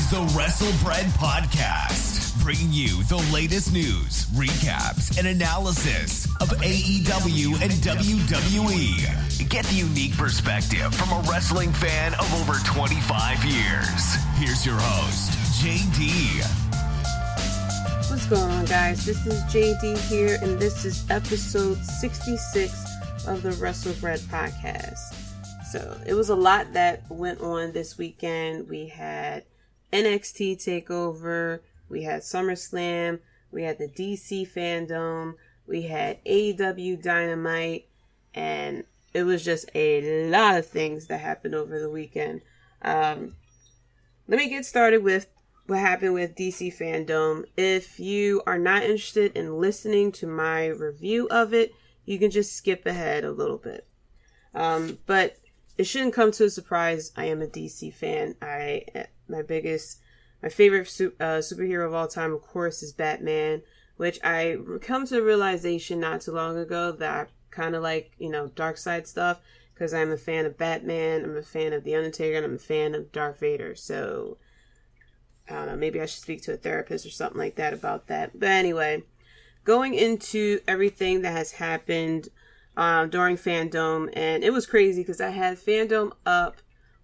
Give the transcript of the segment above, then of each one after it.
is the WrestleBread Podcast, bringing you the latest news, recaps, and analysis of AEW and WWE. Get the unique perspective from a wrestling fan of over 25 years. Here's your host, Jaydee. What's going on, guys? This is Jaydee here, and this is episode 66 of the WrestleBread Podcast. So, it was a lot that went on this weekend. We had NXT Takeover, we had Summerslam, we had the DC Fandome, we had AEW Dynamite, and it was just a lot of things that happened over the weekend. Let me get started with what happened with DC Fandome. If you are not interested in listening to my review of it, you can just skip ahead a little bit. But it shouldn't come to a surprise. I am a DC fan. My favorite superhero of all time, of course, is Batman, which I come to the realization not too long ago that I kind of like, dark side stuff, because I'm a fan of Batman, I'm a fan of The Undertaker, and I'm a fan of Darth Vader. So, I don't know, maybe I should speak to a therapist or something like that about that. But anyway, going into everything that has happened during Fandome, and it was crazy because I had Fandome up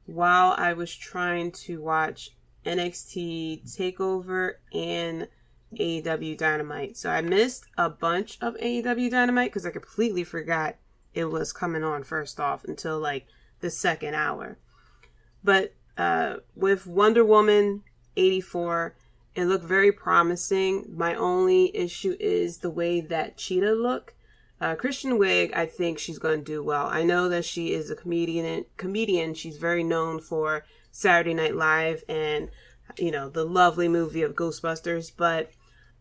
while I was trying to watch NXT Takeover and AEW Dynamite. So I missed a bunch of AEW Dynamite because I completely forgot it was coming on first off until like the second hour. But with Wonder Woman 84, it looked very promising. My only issue is the way that Cheetah looked. Kristen Wiig, I think she's going to do well. I know that she is a comedian. She's very known for Saturday Night Live and, the lovely movie of Ghostbusters, but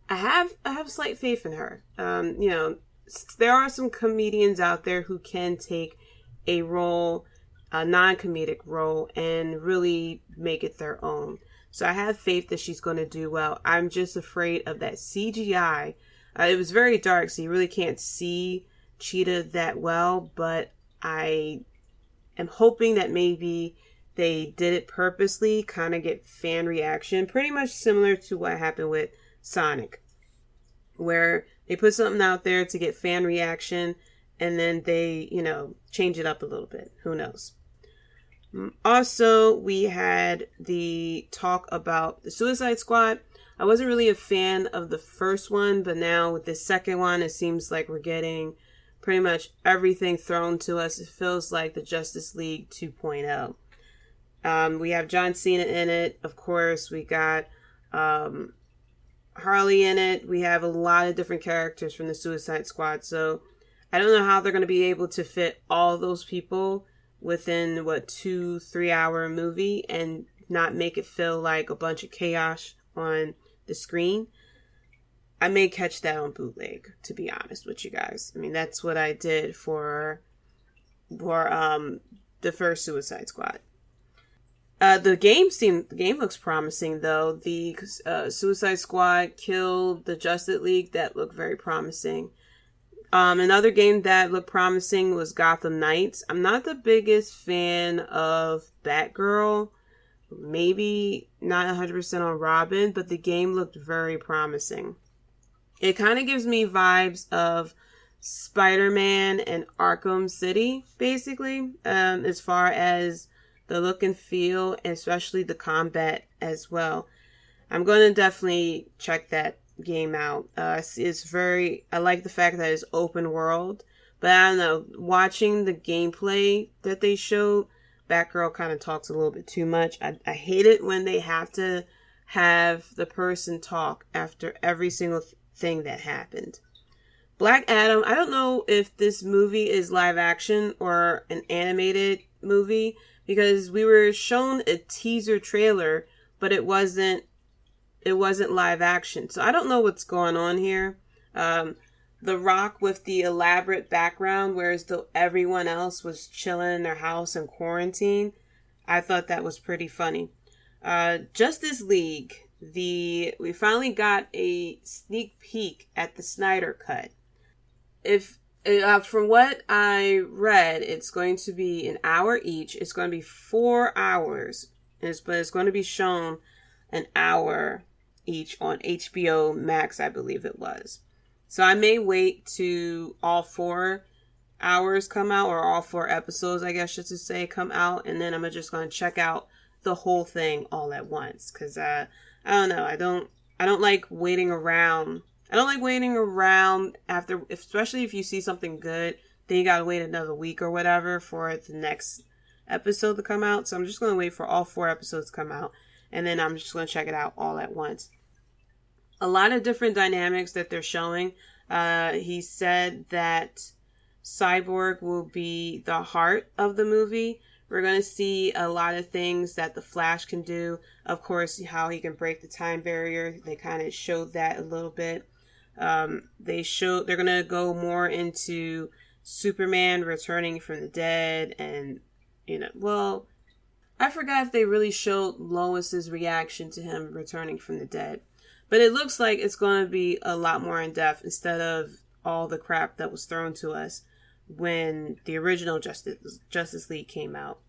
I have slight faith in her. There are some comedians out there who can take a role, a non-comedic role, and really make it their own. So I have faith that she's going to do well. I'm just afraid of that CGI. It was very dark, so you really can't see Cheetah that well, but I am hoping that maybe they did it purposely, kind of get fan reaction, pretty much similar to what happened with Sonic, where they put something out there to get fan reaction, and then they, change it up a little bit. Who knows? Also, we had the talk about the Suicide Squad. I wasn't really a fan of the first one, but now with the second one, it seems like we're getting pretty much everything thrown to us. It feels like the Justice League 2.0. We have John Cena in it. Of course, we got Harley in it. We have a lot of different characters from the Suicide Squad. So I don't know how they're going to be able to fit all those people within, 2-3 hour movie and not make it feel like a bunch of chaos on the screen. I may catch that on bootleg, to be honest with you guys. I mean, that's what I did for the first Suicide Squad. The game looks promising though. The Suicide Squad killed the Justice League. That looked very promising. Another game that looked promising was Gotham Knights. I'm not the biggest fan of Batgirl. Maybe not 100% on Robin, but the game looked very promising. It kind of gives me vibes of Spider-Man and Arkham City, basically, as far as the look and feel, and especially the combat as well. I'm going to definitely check that game out. I like the fact that it's open world, but I don't know, watching the gameplay that they showed, Batgirl kind of talks a little bit too much. I hate it when they have to have the person talk after every single thing that happened. Black Adam, I don't know if this movie is live action or an animated movie, because we were shown a teaser trailer, but it wasn't live action. So I don't know what's going on here. The Rock with the elaborate background, whereas everyone else was chilling in their house in quarantine. I thought that was pretty funny. Justice League, we finally got a sneak peek at the Snyder Cut. From what I read, it's going to be an hour each. It's going to be 4 hours, but it's going to be shown an hour each on HBO Max, I believe it was. So I may wait to all 4 hours come out, or all 4 episodes, I guess just to say, come out, and then I'm just going to check out the whole thing all at once. Because I don't know, I don't like waiting around. I don't like waiting around after, especially if you see something good, then you gotta wait another week or whatever for the next episode to come out. So I'm just gonna wait for all 4 episodes to come out, and then I'm just gonna check it out all at once. A lot of different dynamics that they're showing. He said that Cyborg will be the heart of the movie. We're going to see a lot of things that the Flash can do. Of course, how he can break the time barrier. They kind of showed that a little bit. They're going to go more into Superman returning from the dead, and, well, I forgot if they really showed Lois's reaction to him returning from the dead. But it looks like it's going to be a lot more in depth instead of all the crap that was thrown to us when the original Justice League came out.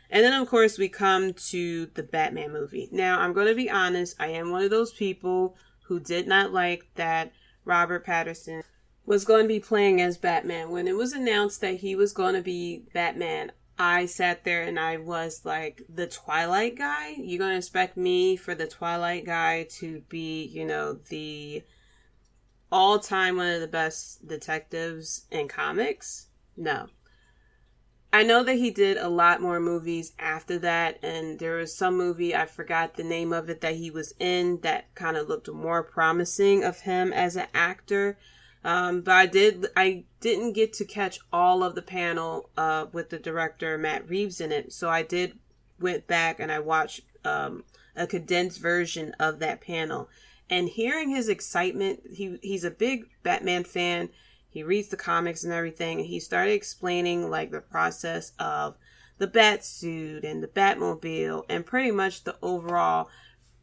And then, of course, we come to the Batman movie. Now, I'm going to be honest. I am one of those people who did not like that Robert Pattinson was going to be playing as Batman. When it was announced that he was going to be Batman, I sat there and I was like, the Twilight guy? You're going to expect me for the Twilight guy to be, the all-time one of the best detectives in comics? No. I know that he did a lot more movies after that, and there was some movie, I forgot the name of it, that he was in that kind of looked more promising of him as an actor. But I didn't get to catch all of the panel with the director Matt Reeves in it, so I went back and I watched a condensed version of that panel. And hearing his excitement, he's a big Batman fan. He reads the comics and everything. And he started explaining like the process of the Batsuit and the Batmobile and pretty much the overall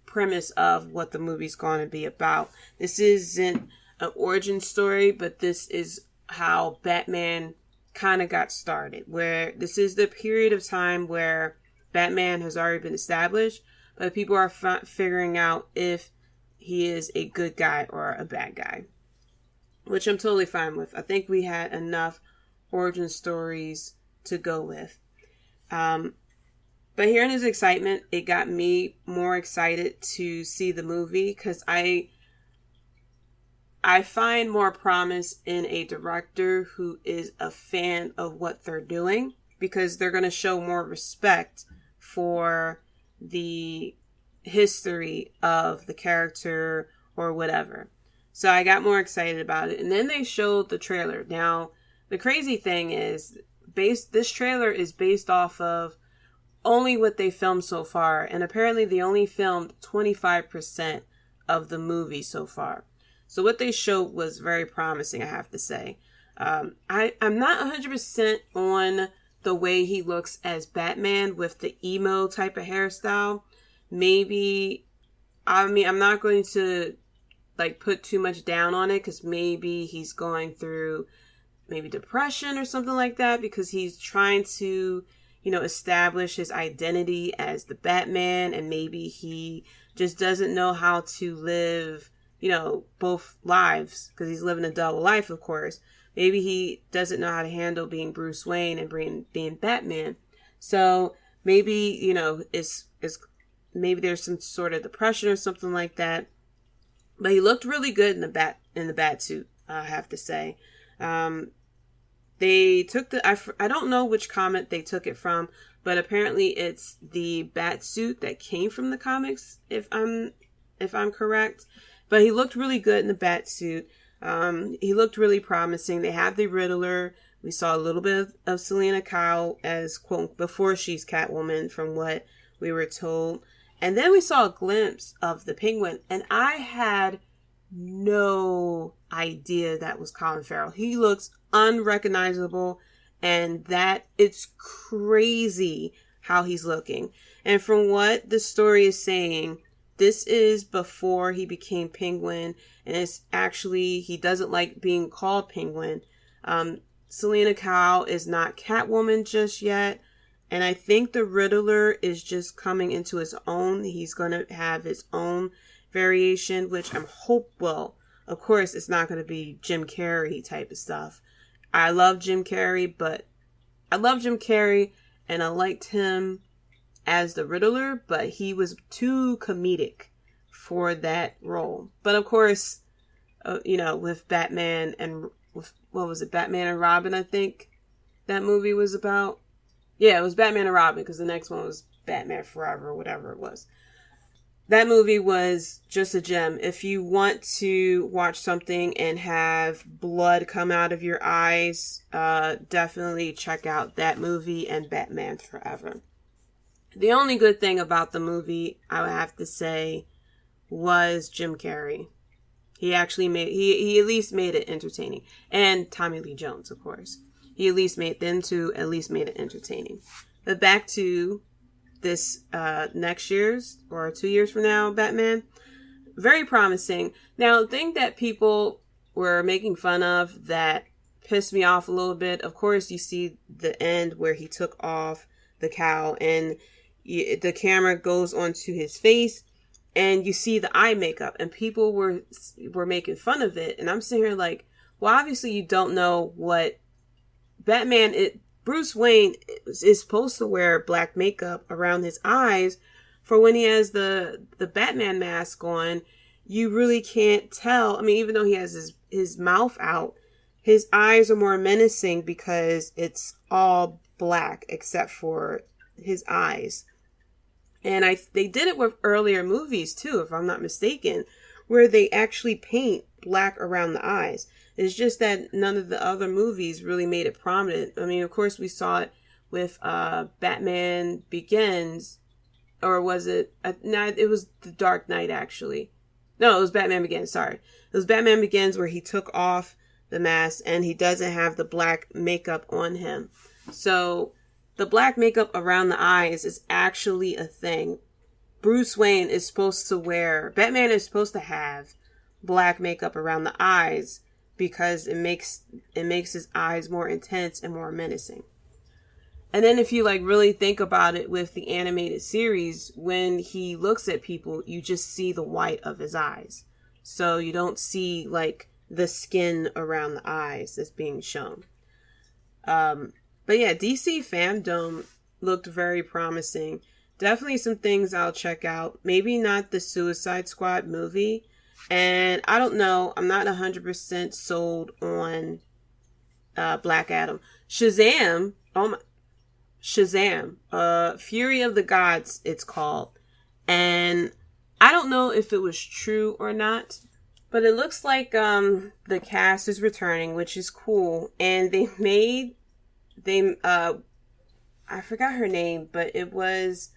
premise of what the movie's going to be about. This isn't an origin story, but this is how Batman kind of got started. Where this is the period of time where Batman has already been established, but people are figuring out if he is a good guy or a bad guy, which I'm totally fine with. I think we had enough origin stories to go with. But hearing his excitement, it got me more excited to see the movie, because I find more promise in a director who is a fan of what they're doing, because they're going to show more respect for the history of the character or whatever. So I got more excited about it. And then they showed the trailer. Now, the crazy thing is, this trailer is based off of only what they filmed so far. And apparently they only filmed 25% of the movie so far. So what they showed was very promising, I have to say. I'm not 100% on the way he looks as Batman with the emo type of hairstyle. Maybe, I'm not going to put too much down on it, because maybe he's going through maybe depression or something like that, because he's trying to, establish his identity as the Batman, and maybe he just doesn't know how to live, both lives, because he's living a double life, of course. Maybe he doesn't know how to handle being Bruce Wayne and being Batman. So maybe, maybe there's some sort of depression or something like that. But he looked really good in the bat suit, I have to say. They took I don't know which comic they took it from, but apparently it's the bat suit that came from the comics, if I'm correct. But he looked really good in the bat suit. He looked really promising. They have the Riddler. We saw a little bit of Selena Kyle as, quote, before she's Catwoman, from what we were told. And then we saw a glimpse of the Penguin, and I had no idea that was Colin Farrell. He looks unrecognizable, and it's crazy how he's looking. And from what the story is saying, this is before he became Penguin, and it's actually, he doesn't like being called Penguin. Selena Kyle is not Catwoman just yet. And I think the Riddler is just coming into his own. He's going to have his own variation, which I'm well, of course, it's not going to be Jim Carrey type of stuff. I love Jim Carrey, and I liked him as the Riddler, but he was too comedic for that role. But of course, with Batman and Batman and Robin, I think that movie was about. Yeah, it was Batman and Robin, because the next one was Batman Forever, or whatever it was. That movie was just a gem. If you want to watch something and have blood come out of your eyes, definitely check out that movie and Batman Forever. The only good thing about the movie, I would have to say, was Jim Carrey. He actually he at least made it entertaining. And Tommy Lee Jones, of course. He at least made it entertaining. But back to this next year's or 2 years from now Batman, very promising. Now, the thing that people were making fun of that pissed me off a little bit, of course, you see the end where he took off the cowl and the camera goes onto his face and you see the eye makeup, and people were making fun of it, and I'm sitting here like, well, obviously you don't know what Bruce Wayne is supposed to wear black makeup around his eyes, for when he has the Batman mask on, you really can't tell. I mean, even though he has his mouth out, his eyes are more menacing because it's all black except for his eyes. And they did it with earlier movies too, if I'm not mistaken, where they actually paint black around the eyes. It's just that none of the other movies really made it prominent. I mean, of course, we saw it with Batman Begins, or was it? No, it was The Dark Knight, actually. No, it was Batman Begins, sorry. It was Batman Begins where he took off the mask and he doesn't have the black makeup on him. So the black makeup around the eyes is actually a thing. Batman is supposed to have black makeup around the eyes because it makes his eyes more intense and more menacing. And then if you really think about it with the animated series, when he looks at people, you just see the white of his eyes. So you don't see the skin around the eyes that's being shown. But yeah, DC Fandome looked very promising. Definitely some things I'll check out. Maybe not the Suicide Squad movie. And I don't know. I'm not 100% sold on Black Adam. Shazam. Fury of the Gods, it's called. And I don't know if it was true or not. But it looks like the cast is returning, which is cool. And I forgot her name, but it was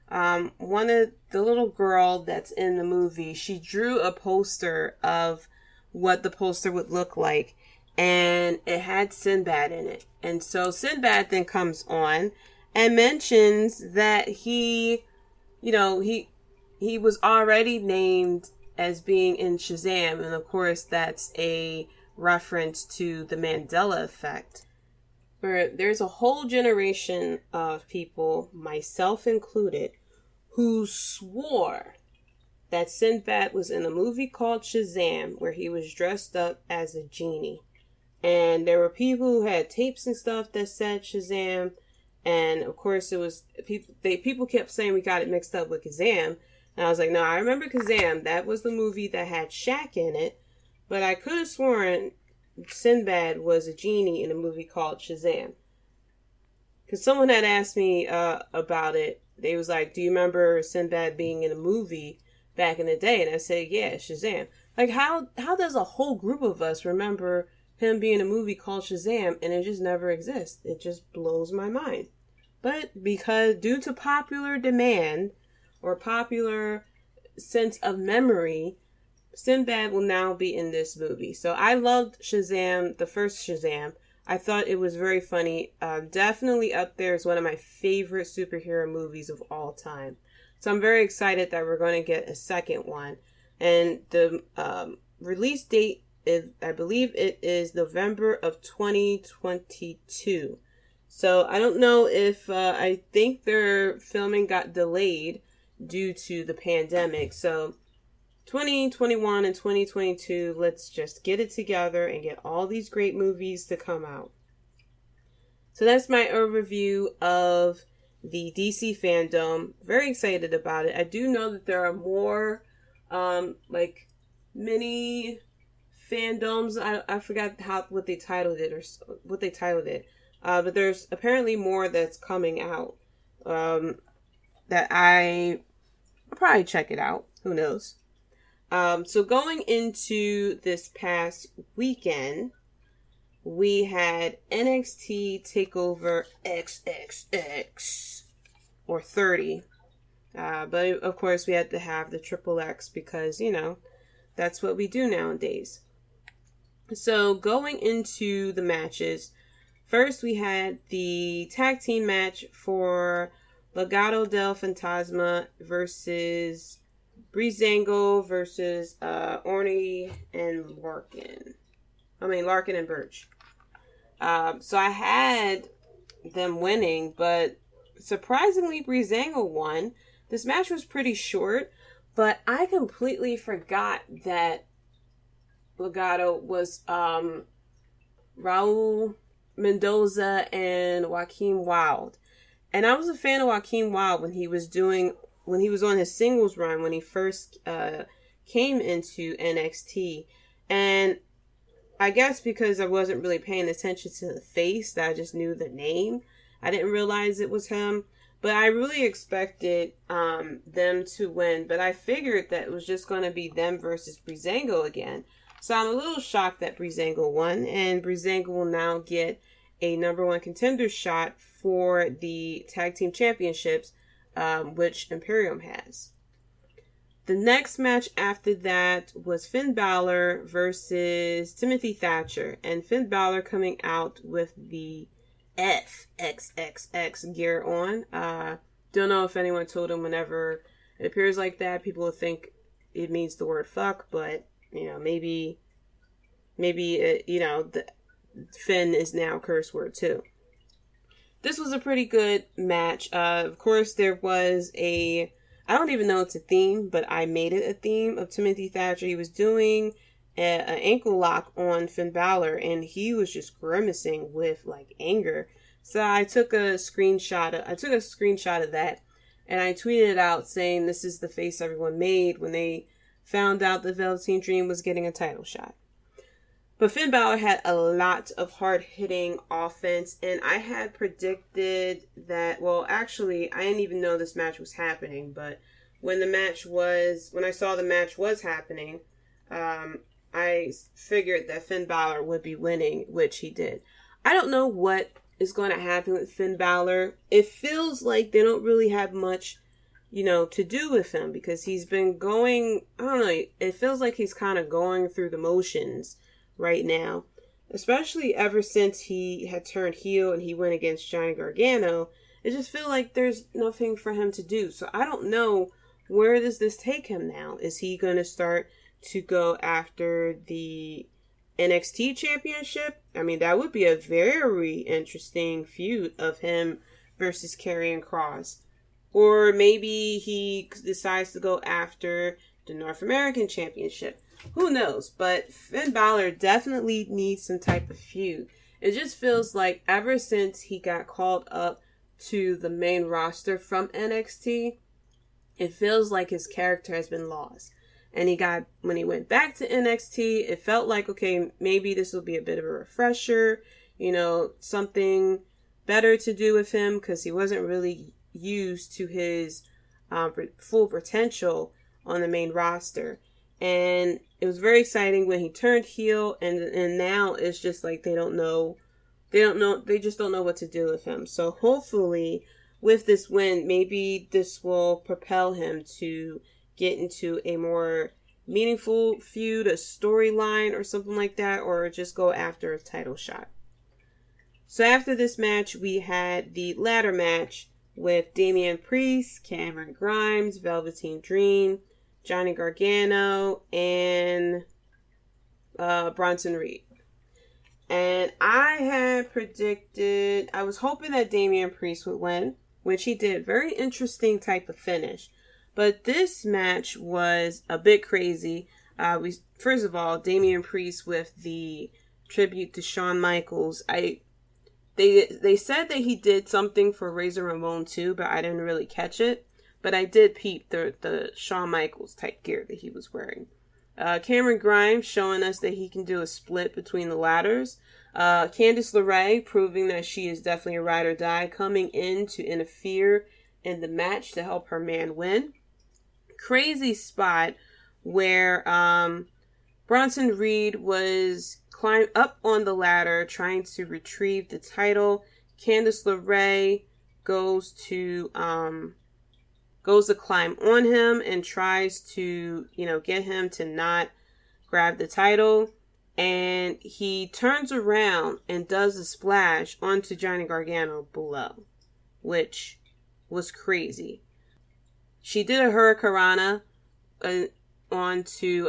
one of the little girl that's in the movie. She drew a poster of what the poster would look like, and it had Sinbad in it. And so Sinbad then comes on and mentions that he was already named as being in Shazam, and of course that's a reference to the Mandela effect, where there's a whole generation of people, myself included, who swore that Sinbad was in a movie called Shazam, where he was dressed up as a genie. And there were people who had tapes and stuff that said Shazam, and of course it was people kept saying we got it mixed up with Kazam, and I was like, no, I remember Kazam. That was the movie that had Shaq in it, but I could have sworn Sinbad was a genie in a movie called Shazam. Because someone had asked me about it. They was like, do you remember Sinbad being in a movie back in the day? And I said, yeah, Shazam. How does a whole group of us remember him being in a movie called Shazam and it just never exists? It just blows my mind. But because due to popular demand or popular sense of memory, Sinbad will now be in this movie. So I loved Shazam, the first Shazam. I thought it was very funny. Definitely up there is one of my favorite superhero movies of all time. So I'm very excited that we're going to get a second one. And the release date is, I believe it is November of 2022. So I don't know if, I think their filming got delayed due to the pandemic. So 2021 and 2022, let's just get it together and get all these great movies to come out. So that's my overview of the DC Fandome. Very excited about it. I do know that there are more, mini fandomes. I forgot what they titled it. But there's apparently more that's coming out, that I'll probably check it out. Who knows? So going into this past weekend, we had NXT Takeover XXX, or 30. But of course we had to have the triple X because, that's what we do nowadays. So going into the matches, first we had the tag team match for Legado del Fantasma versus Breezango versus Oney and Lorcan. Lorcan and Burch. So I had them winning, but surprisingly Breezango won. This match was pretty short, but I completely forgot that Legado was Raul Mendoza and Joaquin Wilde. And I was a fan of Joaquin Wilde when he was on his singles run, when he first came into NXT. And I guess because I wasn't really paying attention to the face, that I just knew the name, I didn't realize it was him. But I really expected them to win. But I figured that it was just going to be them versus Breezango again. So I'm a little shocked that Breezango won. And Breezango will now get a number 1 contender shot for the tag team championships, which Imperium has. The next match after that was Finn Balor versus Timothy Thatcher. And Finn Balor coming out with the FXXX gear on. Don't know if anyone told him whenever it appears like that, people will think it means the word fuck, but, maybe the Finn is now a curse word too. This was a pretty good match. Of course, there was I don't even know it's a theme, but I made it a theme of Timothy Thatcher. He was doing an ankle lock on Finn Balor, and he was just grimacing with anger. So I took a screenshot of that, and I tweeted it out saying this is the face everyone made when they found out the Velveteen Dream was getting a title shot. But Finn Balor had a lot of hard-hitting offense, and I had predicted that, actually, I didn't even know this match was happening, but when I saw the match was happening, I figured that Finn Balor would be winning, which he did. I don't know what is going to happen with Finn Balor. It feels like they don't really have much, to do with him, because he's been going, I don't know, it feels like he's kind of going through the motions right now, especially ever since he had turned heel and he went against Johnny Gargano. It just feels like there's nothing for him to do. So I don't know, where does this take him now? Is he going to start to go after the NXT championship? That would be a very interesting feud of him versus Karrion Kross. Or maybe he decides to go after the North American championship. Who knows? But Finn Balor definitely needs some type of feud. It just feels like ever since he got called up to the main roster from NXT, it feels like his character has been lost. And when he went back to NXT, it felt like, okay, maybe this will be a bit of a refresher, something better to do with him, because he wasn't really used to his full potential on the main roster. And it was very exciting when he turned heel, and now it's just like they just don't know what to do with him. So hopefully with this win, maybe this will propel him to get into a more meaningful feud, a storyline or something like that, or just go after a title shot. So after this match, we had the ladder match with Damian Priest, Cameron Grimes, Velveteen Dream, Johnny Gargano, and Bronson Reed. And I had predicted, I was hoping that Damian Priest would win, which he did. Very interesting type of finish. But this match was a bit crazy. First of all, Damian Priest with the tribute to Shawn Michaels. They said that he did something for Razor Ramon too, but I didn't really catch it. But I did peep the Shawn Michaels type gear that he was wearing. Cameron Grimes showing us that he can do a split between the ladders. Candice LeRae proving that she is definitely a ride or die, coming in to interfere in the match to help her man win. Crazy spot where Bronson Reed was climbed up on the ladder trying to retrieve the title. Candice LeRae goes to climb on him and tries to, get him to not grab the title. And he turns around and does a splash onto Johnny Gargano below, which was crazy. She did a hurricanrana onto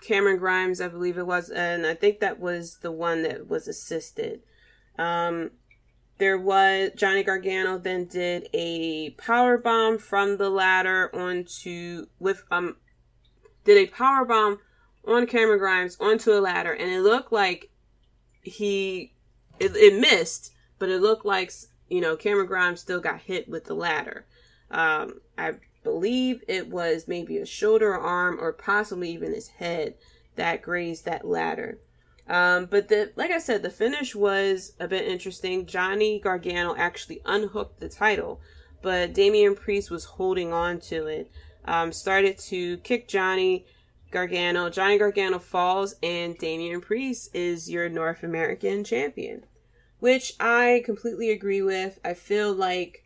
Cameron Grimes, I believe it was, and I think that was the one that was assisted. There was Johnny Gargano then did a power bomb from the ladder did a power bomb on Cameron Grimes onto a ladder, and it looked like it missed, but it looked like Cameron Grimes still got hit with the ladder. I believe it was maybe a shoulder or arm or possibly even his head that grazed that ladder. But like I said, the finish was a bit interesting. Johnny Gargano actually unhooked the title, but Damian Priest was holding on to it. Started to kick Johnny Gargano. Johnny Gargano falls, and Damian Priest is your North American champion, which I completely agree with. I feel like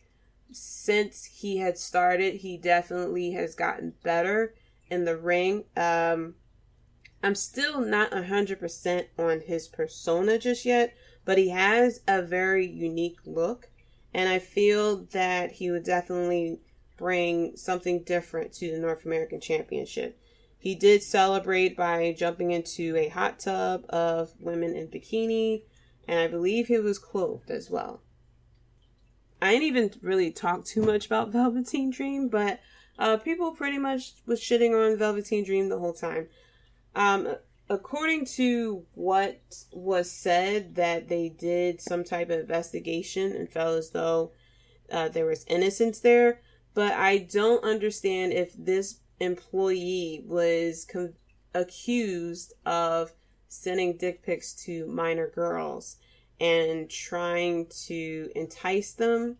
since he had started, he definitely has gotten better in the ring. I'm still not 100% on his persona just yet, but he has a very unique look, and I feel that he would definitely bring something different to the North American Championship. He did celebrate by jumping into a hot tub of women in bikini, and I believe he was clothed as well. I didn't even really talk too much about Velveteen Dream, but people pretty much was shitting on Velveteen Dream the whole time. According to what was said, that they did some type of investigation and felt as though there was innocence there, but I don't understand if this employee was accused of sending dick pics to minor girls and trying to entice them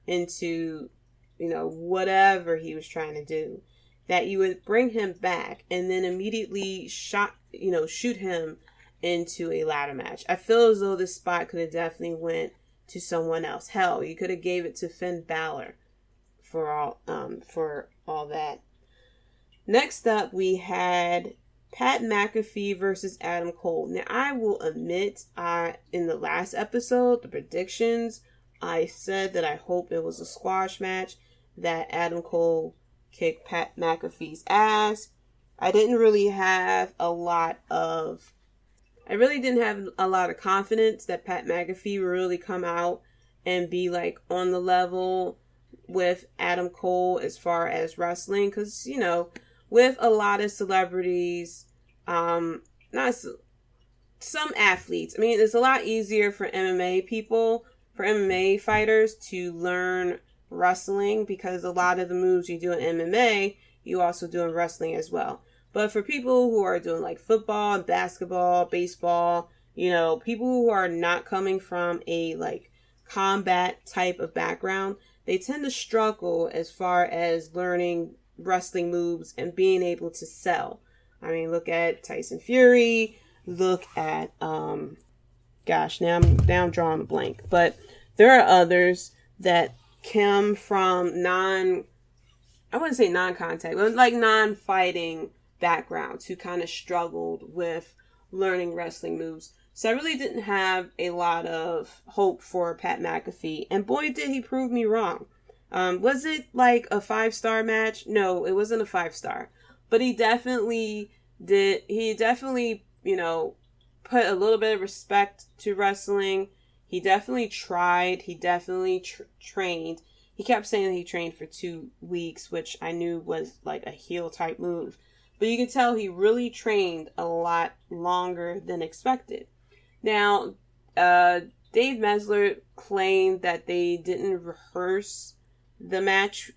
into, whatever he was trying to do, that you would bring him back and then immediately shoot him into a ladder match. I feel as though this spot could have definitely went to someone else. Hell, you could have gave it to Finn Balor for all that. Next up, we had Pat McAfee versus Adam Cole. Now, I will admit, in the last episode, the predictions, I said that I hope it was a squash match, that Adam Cole kicked Pat McAfee's ass. I didn't really have a lot of confidence that Pat McAfee would really come out and be like on the level with Adam Cole as far as wrestling, because with a lot of celebrities, some athletes, it's a lot easier for MMA fighters to learn wrestling, because a lot of the moves you do in MMA, you also do in wrestling as well. But for people who are doing like football, basketball, baseball, people who are not coming from a like combat type of background, they tend to struggle as far as learning wrestling moves and being able to sell. Look at Tyson Fury, look at, now I'm drawing a blank, but there are others that come from I wouldn't say non-contact, but like non-fighting backgrounds who kind of struggled with learning wrestling moves. So I really didn't have a lot of hope for Pat McAfee, and boy did he prove me wrong. Was it like a 5-star match? No, it wasn't a 5-star, but he definitely, put a little bit of respect to wrestling. He definitely tried. He definitely trained. He kept saying that he trained for 2 weeks, which I knew was like a heel type move. But you can tell he really trained a lot longer than expected. Now, Dave Mesler claimed that they didn't rehearse the match,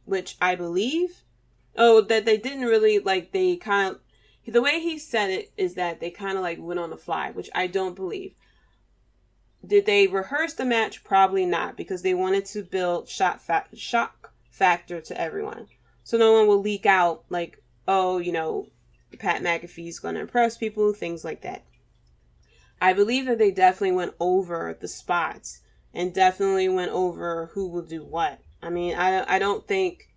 which I believe. Oh, that they didn't really, like, they kind of, the way he said it is that they kind of like went on the fly, which I don't believe. Did they rehearse the match? Probably not, because they wanted to build shock factor to everyone. So no one will leak out like, oh, you know, Pat McAfee's going to impress people, things like that. I believe that they definitely went over the spots and definitely went over who will do what. I mean, I don't think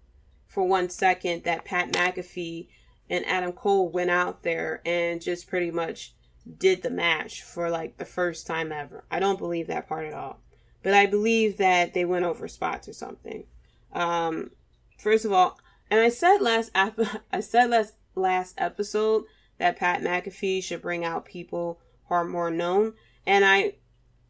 for 1 second that Pat McAfee and Adam Cole went out there and just pretty much did the match for like the first time ever. I don't believe that part at all. But I believe that they went over spots or something. First of all, and I said last episode that Pat McAfee should bring out people who are more known. And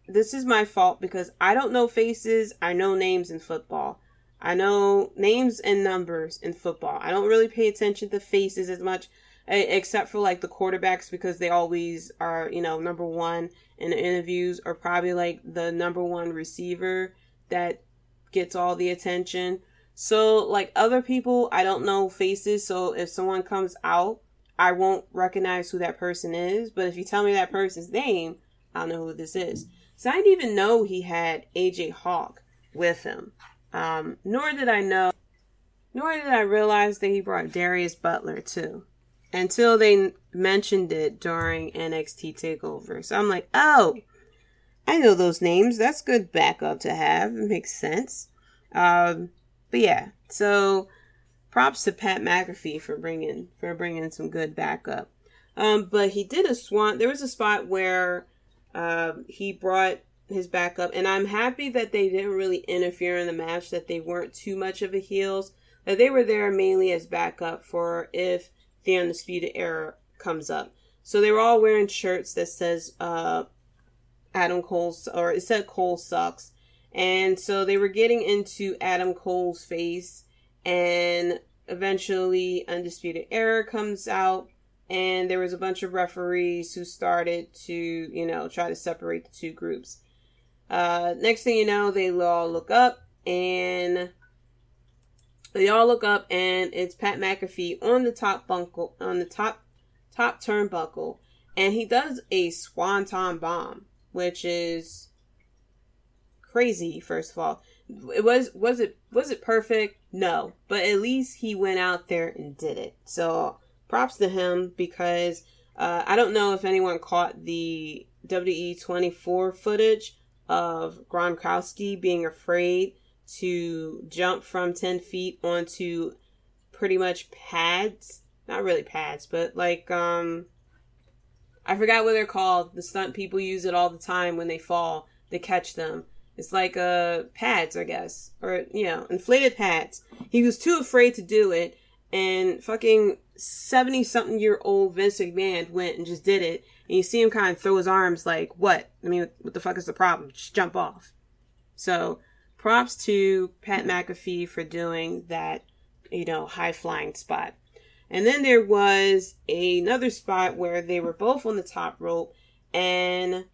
this is my fault because I don't know faces. I know names in football. I know names and numbers in football. I don't really pay attention to faces as much, except for like the quarterbacks, because they always are, you know, number one in the interviews, or probably like the number one receiver that gets all the attention. So like other people, I don't know faces. So if someone comes out, I won't recognize who that person is. But if you tell me that person's name, I'll know who this is. So I didn't even know he had AJ Hawk with him. Nor did I realize that he brought Darius Butler too, until they mentioned it during NXT Takeover. So I'm like, oh, I know those names. That's good backup to have. It makes sense. But yeah, so props to Pat McAfee for bringing some good backup. But he did there was a spot where he brought his backup, and I'm happy that they didn't really interfere in the match, that they weren't too much of a heels, that they were there mainly as backup for if the Undisputed Era comes up. So they were all wearing shirts that says Adam Cole's, or it said Cole sucks. And so they were getting into Adam Cole's face, and eventually Undisputed Era comes out, and there was a bunch of referees who started to, you know, try to separate the two groups. Next thing you know, they all look up, and it's Pat McAfee on the top turnbuckle, and he does a swanton bomb, which is crazy. First of all, was it perfect? No, but at least he went out there and did it. So props to him, because I don't know if anyone caught the WWE 24 footage of Gronkowski being afraid to jump from 10 feet onto pretty much pads. Not really pads, but like, I forgot what they're called. The stunt people use it all the time when they fall to catch them. It's like pads, I guess. Or, you know, inflated pads. He was too afraid to do it, and fucking 70-something-year-old Vince McMahon went and just did it. And you see him kind of throw his arms like, what? I mean, what the fuck is the problem? Just jump off. So, props to Pat McAfee for doing that, you know, high-flying spot. And then there was another spot where they were both on the top rope, and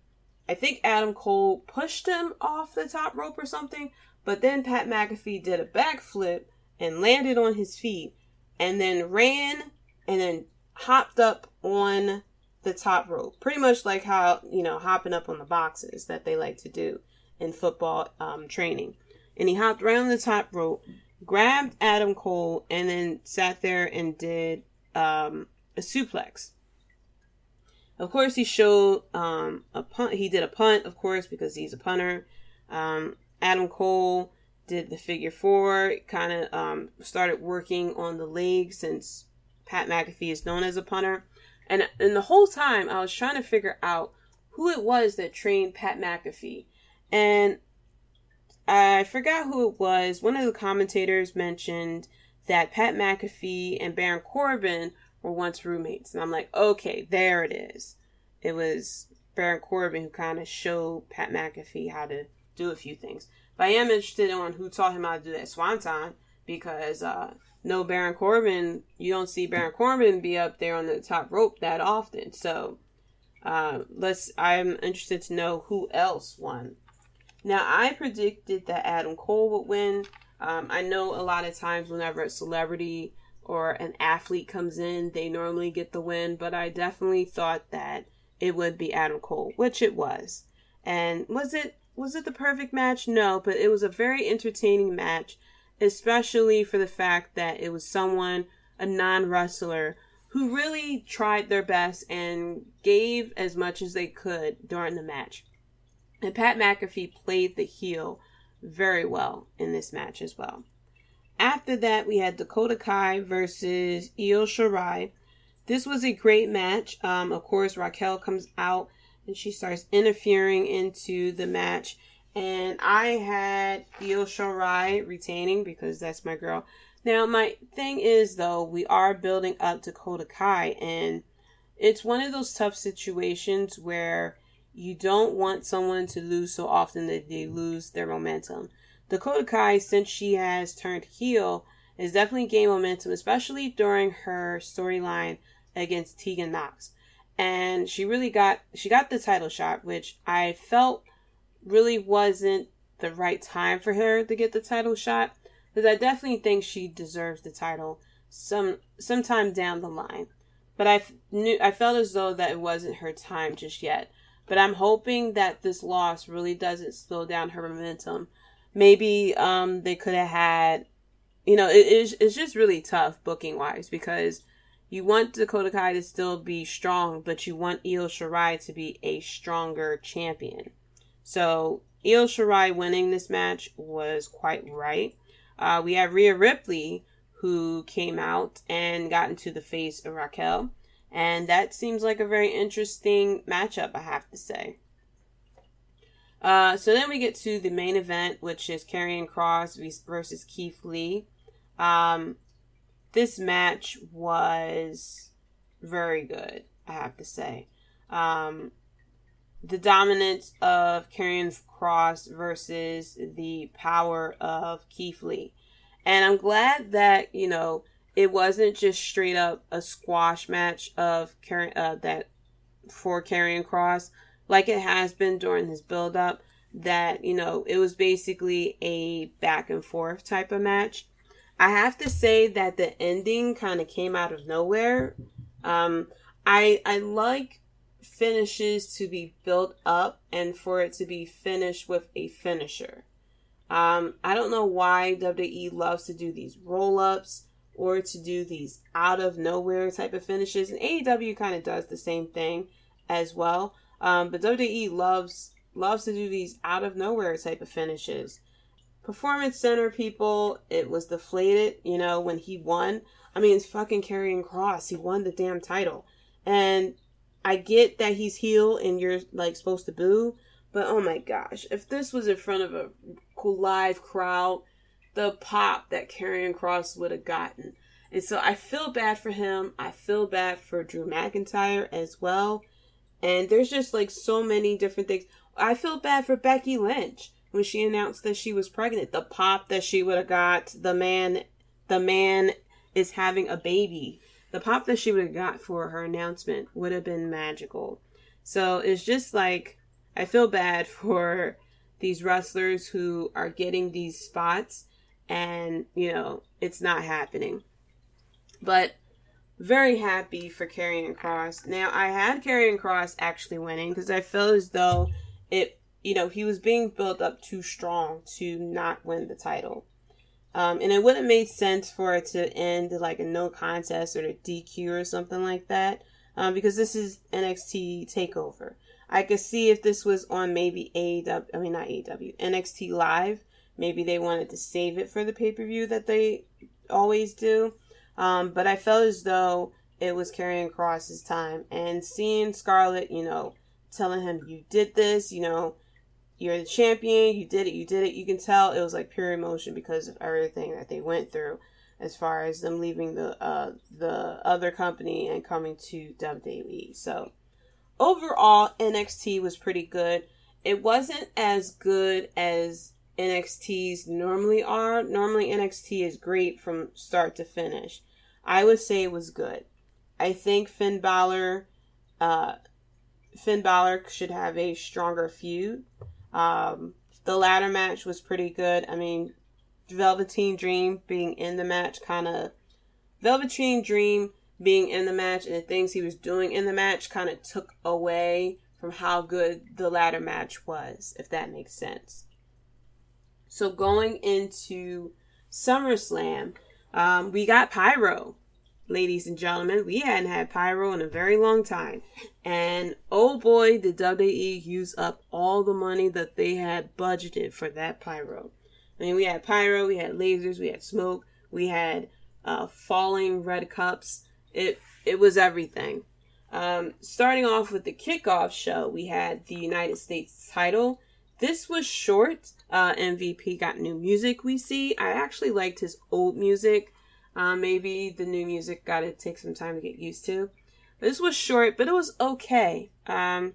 I think Adam Cole pushed him off the top rope or something, but then Pat McAfee did a backflip and landed on his feet, and then ran and then hopped up on the top rope. Pretty much like how, you know, hopping up on the boxes that they like to do in football training. And he hopped right on the top rope, grabbed Adam Cole, and then sat there and did a suplex. Of course, he showed a punt. He did a punt, of course, because he's a punter. Adam Cole did the figure four, kind of started working on the leg, since Pat McAfee is known as a punter. And the whole time, I was trying to figure out who it was that trained Pat McAfee. And I forgot who it was. One of the commentators mentioned that Pat McAfee and Baron Corbin were once roommates. And I'm like, okay, there it is. it was Baron Corbin who kind of showed Pat McAfee how to do a few things. But I am interested on who taught him how to do that swanton, because no Baron Corbin, you don't see Baron Corbin be up there on the top rope that often. So I'm interested to know who else won. Now, I predicted that Adam Cole would win. I know a lot of times whenever a celebrity or an athlete comes in, they normally get the win, but I definitely thought that it would be Adam Cole, which it was. And was it the perfect match? No, but it was a very entertaining match, especially for the fact that it was someone, a non-wrestler, who really tried their best and gave as much as they could during the match. And Pat McAfee played the heel very well in this match as well. After that, we had Dakota Kai versus Io Shirai. This was a great match. Of course, Raquel comes out and she starts interfering into the match. And I had Io Shirai retaining because that's my girl. Now, my thing is, though, we are building up Dakota Kai. And it's one of those tough situations where you don't want someone to lose so often that they lose their momentum. Dakota Kai, since she has turned heel, has definitely gained momentum, especially during her storyline against Tegan Nox. And she got the title shot, which I felt really wasn't the right time for her to get the title shot, because I definitely think she deserves the title sometime down the line. But I felt as though that it wasn't her time just yet. But I'm hoping that this loss really doesn't slow down her momentum. Maybe they could have had, it's just really tough booking wise, because you want Dakota Kai to still be strong, but you want Io Shirai to be a stronger champion. So Io Shirai winning this match was quite right. We have Rhea Ripley, who came out and got into the face of Raquel. And that seems like a very interesting matchup, I have to say. So then we get to the main event, which is Karrion Kross versus Keith Lee. This match was very good, I have to say. The dominance of Karrion Kross versus the power of Keith Lee. And I'm glad that, it wasn't just straight up a squash match of for Karrion Kross, like it has been during his build-up, that, it was basically a back and forth type of match. I have to say that the ending kind of came out of nowhere. I like finishes to be built up and for it to be finished with a finisher. I don't know why WWE loves to do these roll-ups or to do these out of nowhere type of finishes. And AEW kind of does the same thing as well. But WWE loves to do these out of nowhere type of finishes. Performance Center people, it was deflated, when he won. I mean, it's fucking Karrion Kross. He won the damn title. And I get that he's heel and you're supposed to boo. But oh my gosh, if this was in front of a live crowd, the pop that Karrion Kross would have gotten. And so I feel bad for him. I feel bad for Drew McIntyre as well. And there's just so many different things. I feel bad for Becky Lynch when she announced that she was pregnant. The pop that she would have got. The man is having a baby. The pop that she would have got for her announcement would have been magical. So it's just I feel bad for these wrestlers who are getting these spots and, it's not happening. But very happy for Karrion Kross. Now, I had Karrion Kross actually winning because I feel as though he was being built up too strong to not win the title. And it wouldn't make sense for it to end a no contest or a DQ or something like that. Because this is NXT Takeover. I could see if this was on maybe NXT Live. Maybe they wanted to save it for the pay-per-view that they always do. But I felt as though it was Karrion Kross's time. And seeing Scarlett, telling him, you did this, you're the champion, you did it. You can tell it was pure emotion because of everything that they went through as far as them leaving the other company and coming to WWE. So overall, NXT was pretty good. It wasn't as good as NXTs normally are. Normally, NXT is great from start to finish. I would say it was good. I think Finn Balor should have a stronger feud. The ladder match was pretty good. I mean, Velveteen Dream being in the match and the things he was doing in the match kind of took away from how good the ladder match was, if that makes sense. So going into SummerSlam, we got Pyro. Ladies and gentlemen, we hadn't had Pyro in a very long time. And oh boy, did WWE use up all the money that they had budgeted for that Pyro. I mean, we had Pyro, we had lasers, we had smoke, we had falling red cups. It was everything. Starting off with the kickoff show, we had the United States title. This was short. MVP got new music, we see. I actually liked his old music. Maybe the new music got to take some time to get used to. This was short, but it was okay. The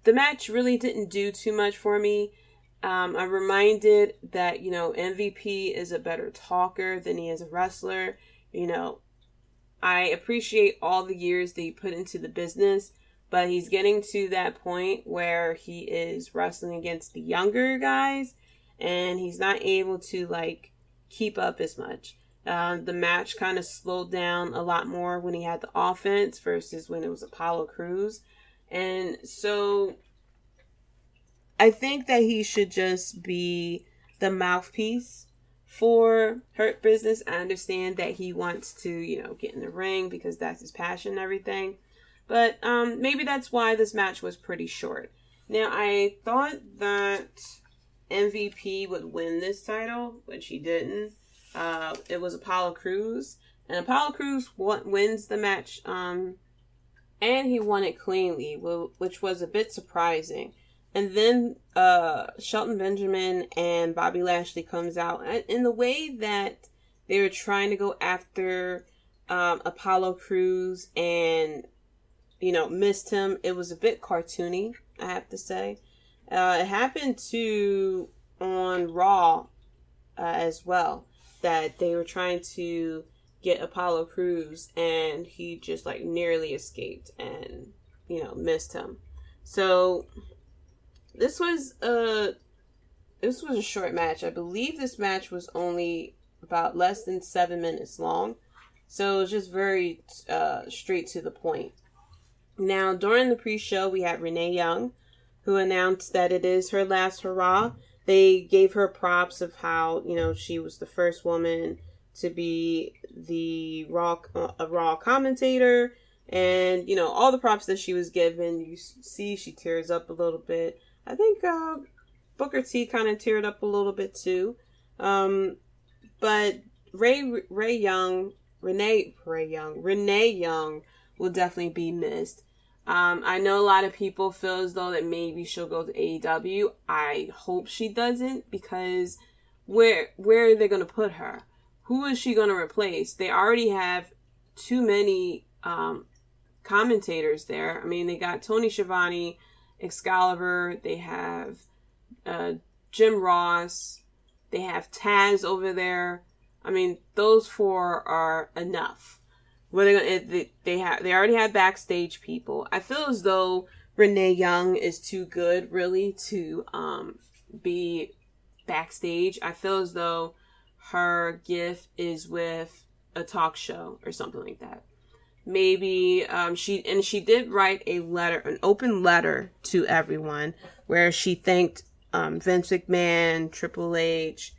match really didn't do too much for me. I'm reminded that, MVP is a better talker than he is a wrestler. I appreciate all the years that he put into the business, but he's getting to that point where he is wrestling against the younger guys, and he's not able to, keep up as much. The match kind of slowed down a lot more when he had the offense versus when it was Apollo Crews. And so I think that he should just be the mouthpiece for Hurt Business. I understand that he wants to, get in the ring because that's his passion and everything. But maybe that's why this match was pretty short. Now, I thought that MVP would win this title, which he didn't. It was Apollo Crews. And Apollo Crews wins the match. And he won it cleanly, which was a bit surprising. And then Shelton Benjamin and Bobby Lashley comes out. In the way that they were trying to go after Apollo Crews and, missed him, it was a bit cartoony, I have to say. It happened on Raw as well, that they were trying to get Apollo Crews and he just nearly escaped and, missed him. So this was a short match. I believe this match was only about less than 7 minutes long. So it was just very straight to the point. Now, during the pre-show, we had Renee Young, who announced that it is her last hurrah. They gave her props of how, she was the first woman to be a Raw commentator. And, all the props that she was given. You see she tears up a little bit. I think Booker T kind of teared up a little bit too. But Renee Young will definitely be missed. I know a lot of people feel as though that maybe she'll go to AEW. I hope she doesn't, because where are they going to put her? Who is she going to replace? They already have too many commentators there. I mean, they got Tony Schiavone, Excalibur, they have Jim Ross, they have Taz over there. I mean, those four are enough. They already have backstage people. I feel as though Renee Young is too good, really, to be backstage. I feel as though her gift is with a talk show or something like that. Maybe she did write an open letter to everyone where she thanked Vince McMahon, Triple H.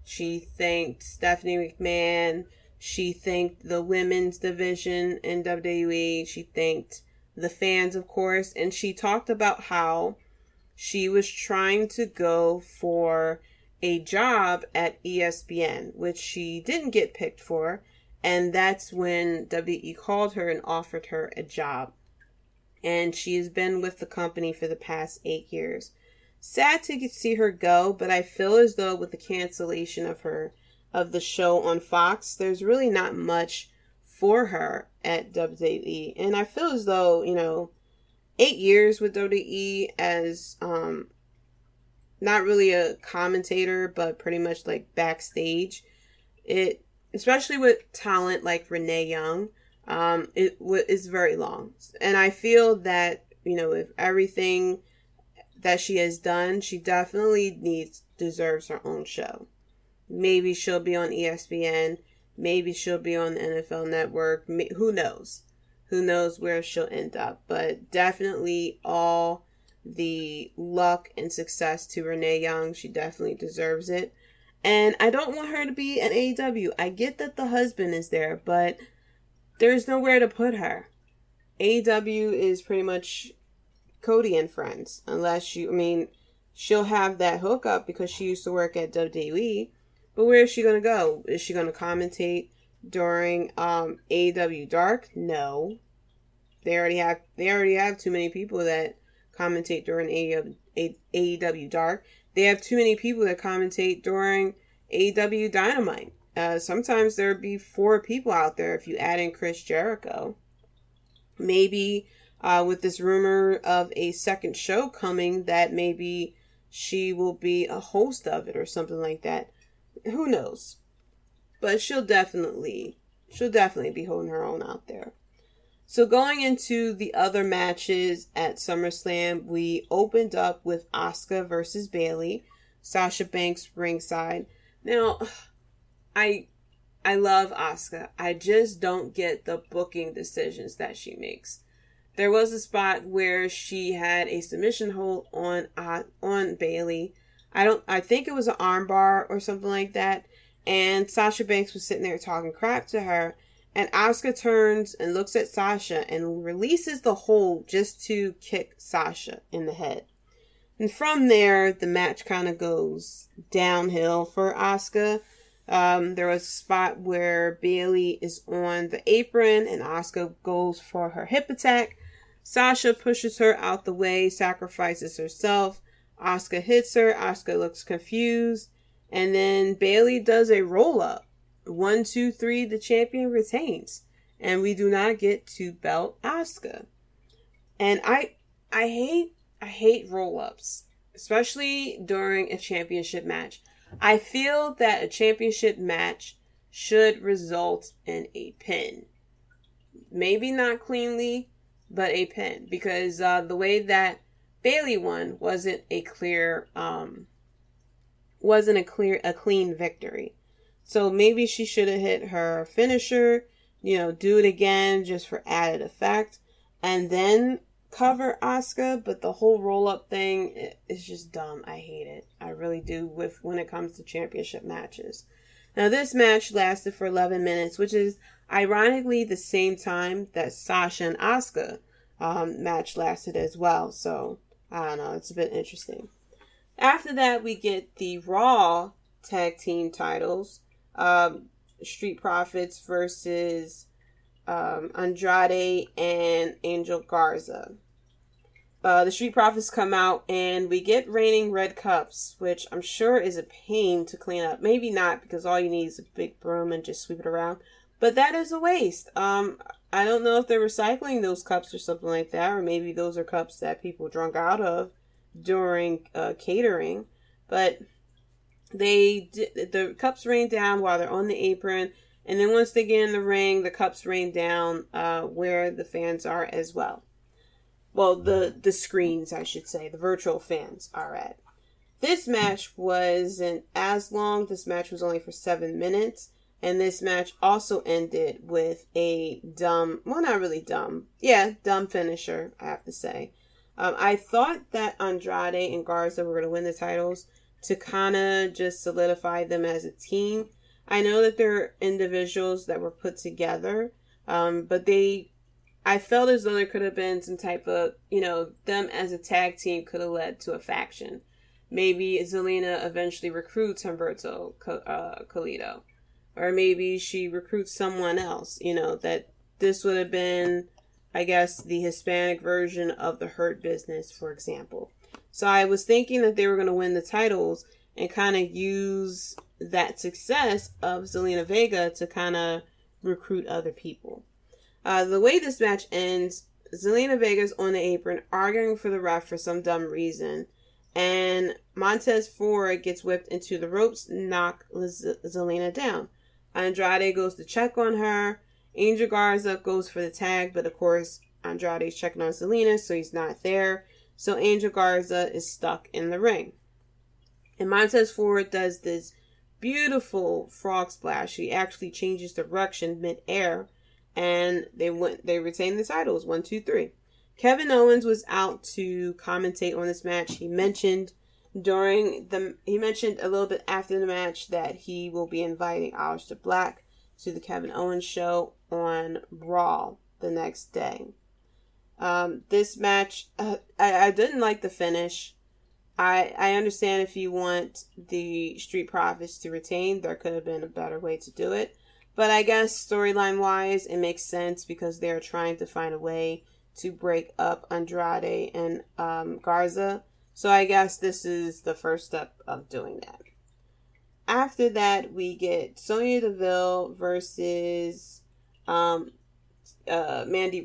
She thanked Stephanie McMahon. She thanked the women's division in WWE. She thanked the fans, of course. And she talked about how she was trying to go for a job at ESPN, which she didn't get picked for. And that's when WWE called her and offered her a job. And she has been with the company for the past 8 years. Sad to see her go, but I feel as though with the cancellation of the show on Fox, there's really not much for her at WWE. And I feel as though, 8 years with WWE as not really a commentator, but pretty much like backstage. It, especially with talent like Renee Young, is very long. And I feel that, you know, if everything that she has done, she definitely deserves her own show. Maybe she'll be on ESPN. Maybe she'll be on the NFL Network. Who knows? Who knows where she'll end up? But definitely all the luck and success to Renee Young. She definitely deserves it. And I don't want her to be an AEW. I get that the husband is there, but there's nowhere to put her. AEW is pretty much Cody and Friends. Unless she'll have that hookup because she used to work at WWE. But where is she going to go? Is she going to commentate during AEW Dark? No. They already have too many people that commentate during AEW Dark. They have too many people that commentate during AEW Dynamite. Sometimes there'd be 4 people out there if you add in Chris Jericho. Maybe with this rumor of a second show coming, that maybe she will be a host of it or something like that. Who knows? But she'll definitely be holding her own out there. So going into the other matches at SummerSlam, we opened up with Asuka versus Bayley. Sasha Banks ringside. Now, I love Asuka. I just don't get the booking decisions that she makes. There was a spot where she had a submission hold on Bayley. I think it was an armbar or something like that. And Sasha Banks was sitting there talking crap to her. And Asuka turns and looks at Sasha and releases the hold just to kick Sasha in the head. And from there, the match kind of goes downhill for Asuka. There was a spot where Bayley is on the apron and Asuka goes for her hip attack. Sasha pushes her out the way, sacrifices herself. Asuka hits her. Asuka looks confused. And then Bayley does a roll up. 1, 2, 3, the champion retains. And we do not get to belt Asuka. And I hate roll-ups, especially during a championship match. I feel that a championship match should result in a pin. Maybe not cleanly, but a pin. Because the way that Bayley won wasn't a clean victory. So maybe she should have hit her finisher, do it again just for added effect, and then cover Asuka. But the whole roll-up thing is just dumb. I hate it. I really do when it comes to championship matches. Now, this match lasted for 11 minutes, which is ironically the same time that Sasha and Asuka match lasted as well. So, I don't know. It's a bit interesting. After that, we get the Raw tag team titles. Street Profits versus Andrade and Angel Garza. The Street Profits come out and we get reigning red cups, which I'm sure is a pain to clean up. Maybe not, because all you need is a big broom and just sweep it around. But that is a waste. I don't know if they're recycling those cups or something like that, or maybe those are cups that people drunk out of during catering. But the cups rain down while they're on the apron, and then once they get in the ring, the cups rain down where the fans are as well. Well, the screens, I should say, the virtual fans are at. This match wasn't as long. This match was only for 7 minutes, and this match also ended with a dumb finisher, I have to say. I thought that Andrade and Garza were going to win the titles to kind of just solidify them as a team. I know that they're individuals that were put together, but I felt as though there could have been some type of, them as a tag team could have led to a faction. Maybe Zelina eventually recruits Humberto Carlito. Or maybe she recruits someone else, that this would have been, I guess, the Hispanic version of the Hurt Business, for example. So I was thinking that they were going to win the titles and kind of use that success of Zelina Vega to kind of recruit other people. The way this match ends, Zelina Vega's on the apron arguing for the ref for some dumb reason. And Montez Ford gets whipped into the ropes, knock Zelina down. Andrade goes to check on her. Angel Garza goes for the tag, but of course Andrade's checking on Zelina, so he's not there. So Angel Garza is stuck in the ring. And Montez Ford does this beautiful frog splash. He actually changes direction mid-air, and they retain the titles 1, 2, 3. Kevin Owens was out to commentate on this match. He mentioned a little bit after the match that he will be inviting Aleister Black to the Kevin Owens show on Raw the next day. This match, I didn't like the finish. I understand if you want the Street Profits to retain, there could have been a better way to do it. But I guess storyline wise, it makes sense because they're trying to find a way to break up Andrade and Garza. So I guess this is the first step of doing that. After that, we get Sonya Deville versus Mandy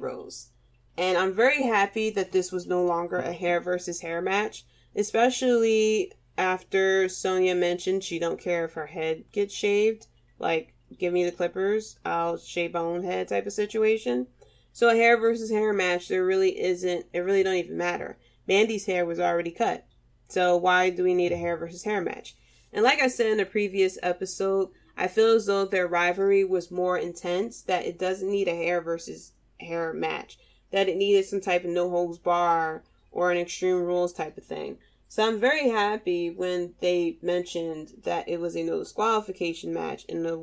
Rose. And I'm very happy that this was no longer a hair versus hair match, especially after Sonya mentioned she don't care if her head gets shaved. Like, give me the clippers, I'll shave my own head type of situation. So a hair versus hair match, it really don't even matter. Mandy's hair was already cut. So why do we need a hair versus hair match? And like I said in a previous episode, I feel as though their rivalry was more intense, that it doesn't need a hair versus hair match. That it needed some type of no holds bar or an Extreme Rules type of thing. So I'm very happy when they mentioned that it was a no disqualification match and the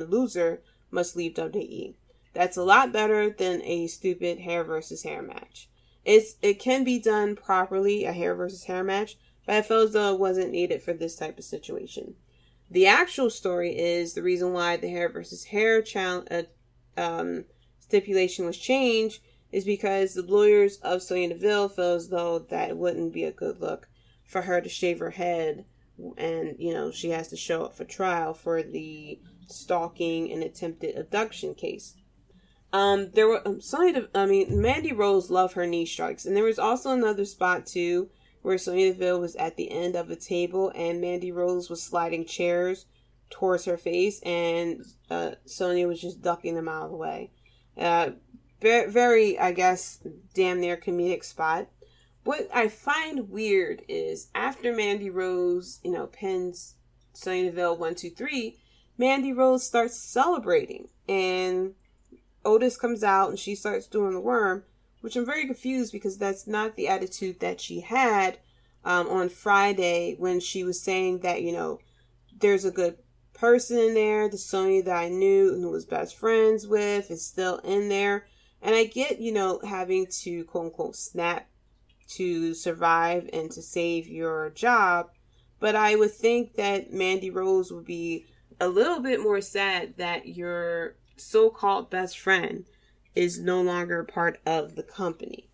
loser must leave WWE. That's a lot better than a stupid hair versus hair match. It can be done properly, a hair versus hair match, but I felt as though it wasn't needed for this type of situation. The actual story is the reason why the hair versus hair stipulation was changed is because the lawyers of Sonya Deville feel as though that it wouldn't be a good look for her to shave her head, and she has to show up for trial for the stalking and attempted abduction case. Mandy Rose loved her knee strikes, and there was also another spot too where Sonya Deville was at the end of a table and Mandy Rose was sliding chairs towards her face, and Sonya was just ducking them out of the way. Very, I guess, damn near comedic spot. What I find weird is after Mandy Rose, pins Sonya Deville 1, 2, 3, Mandy Rose starts celebrating, and Otis comes out and she starts doing the worm, which I'm very confused because that's not the attitude that she had on Friday when she was saying that, there's a good person in there. The Sonya that I knew and was best friends with is still in there. And I get, having to quote unquote snap to survive and to save your job. But I would think that Mandy Rose would be a little bit more sad that your so-called best friend is no longer part of the company.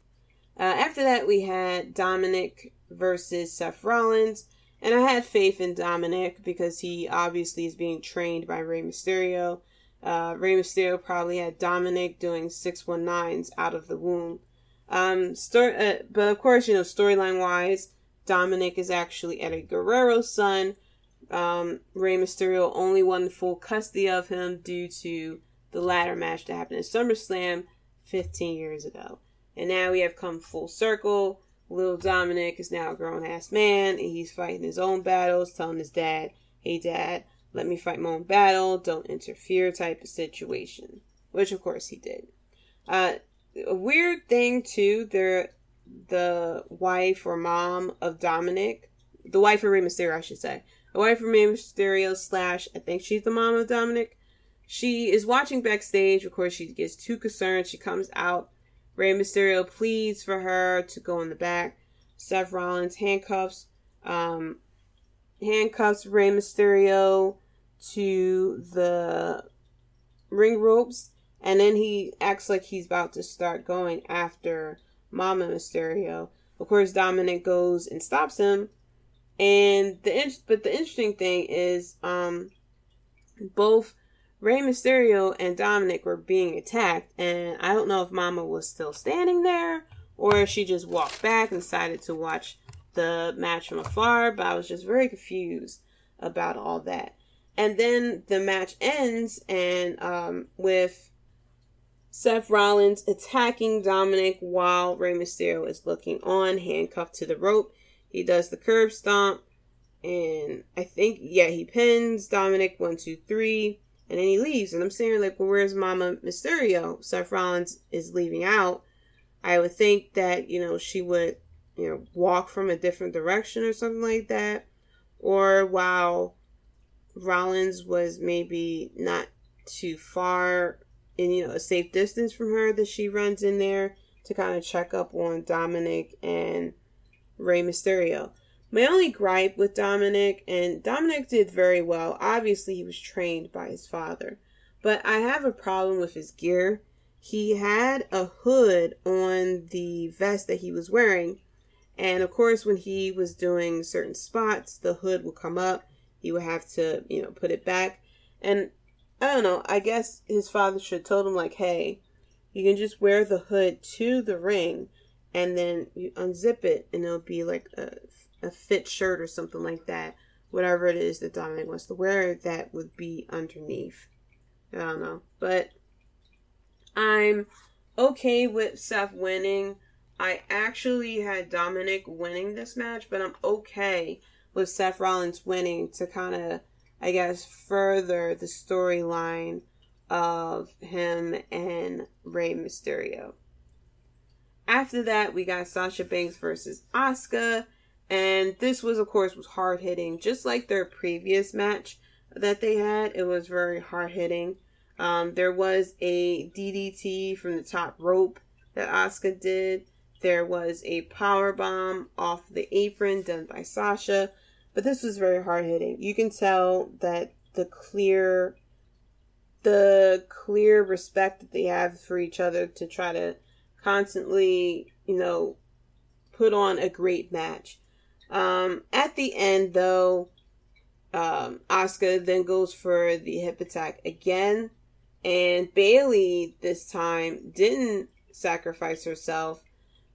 After that, we had Dominic versus Seth Rollins. And I had faith in Dominic because he obviously is being trained by Rey Mysterio. Rey Mysterio probably had Dominic doing 619s out of the womb. But of course, storyline wise, Dominic is actually Eddie Guerrero's son. Rey Mysterio only won full custody of him due to the ladder match that happened in SummerSlam 15 years ago. And now we have come full circle. Little Dominic is now a grown-ass man, and he's fighting his own battles, telling his dad, hey dad, let me fight my own battle, don't interfere type of situation. Which, of course, he did. A weird thing, too, the wife or mom of Dominic, the wife of Rey Mysterio, I should say. The wife of Rey Mysterio / I think she's the mom of Dominic. She is watching backstage. Of course, she gets too concerned. She comes out. Rey Mysterio pleads for her to go in the back. Seth Rollins handcuffs Rey Mysterio to the ring ropes, and then he acts like he's about to start going after Mama Mysterio. Of course, Dominic goes and stops him. And the interesting thing is, both Rey Mysterio and Dominic were being attacked, and I don't know if Mama was still standing there or if she just walked back and decided to watch the match from afar, but I was just very confused about all that. And then the match ends, and with Seth Rollins attacking Dominic while Rey Mysterio is looking on, handcuffed to the rope. He does the curb stomp, and I think, he pins Dominic 1, 2, 3, and then he leaves. And I'm saying, like, well, where's Mama Mysterio? Seth Rollins is leaving out. I would think that, she would, walk from a different direction or something like that. Or while Rollins was maybe not too far in, a safe distance from her, that she runs in there to kind of check up on Dominic and Rey Mysterio. My only gripe with Dominic, and Dominic did very well. Obviously, he was trained by his father. But I have a problem with his gear. He had a hood on the vest that he was wearing. And of course, when he was doing certain spots, the hood would come up. He would have to, put it back. And I don't know, I guess his father should have told him, like, hey, you can just wear the hood to the ring and then you unzip it and it'll be like a fit shirt or something like that. Whatever it is that Dominic wants to wear, that would be underneath. I don't know. But I'm okay with Seth winning. I actually had Dominic winning this match, but I'm okay with Seth Rollins winning to kind of, I guess, further the storyline of him and Rey Mysterio. After that, we got Sasha Banks versus Asuka, and this was, of course, hard-hitting, just like their previous match that they had. It was very hard-hitting. There was a DDT from the top rope that Asuka did. There was a powerbomb off the apron done by Sasha. But this was very hard-hitting. You can tell that the clear respect that they have for each other to try to constantly, put on a great match. At the end, though, Asuka then goes for the hip attack again. And Bayley, this time, didn't sacrifice herself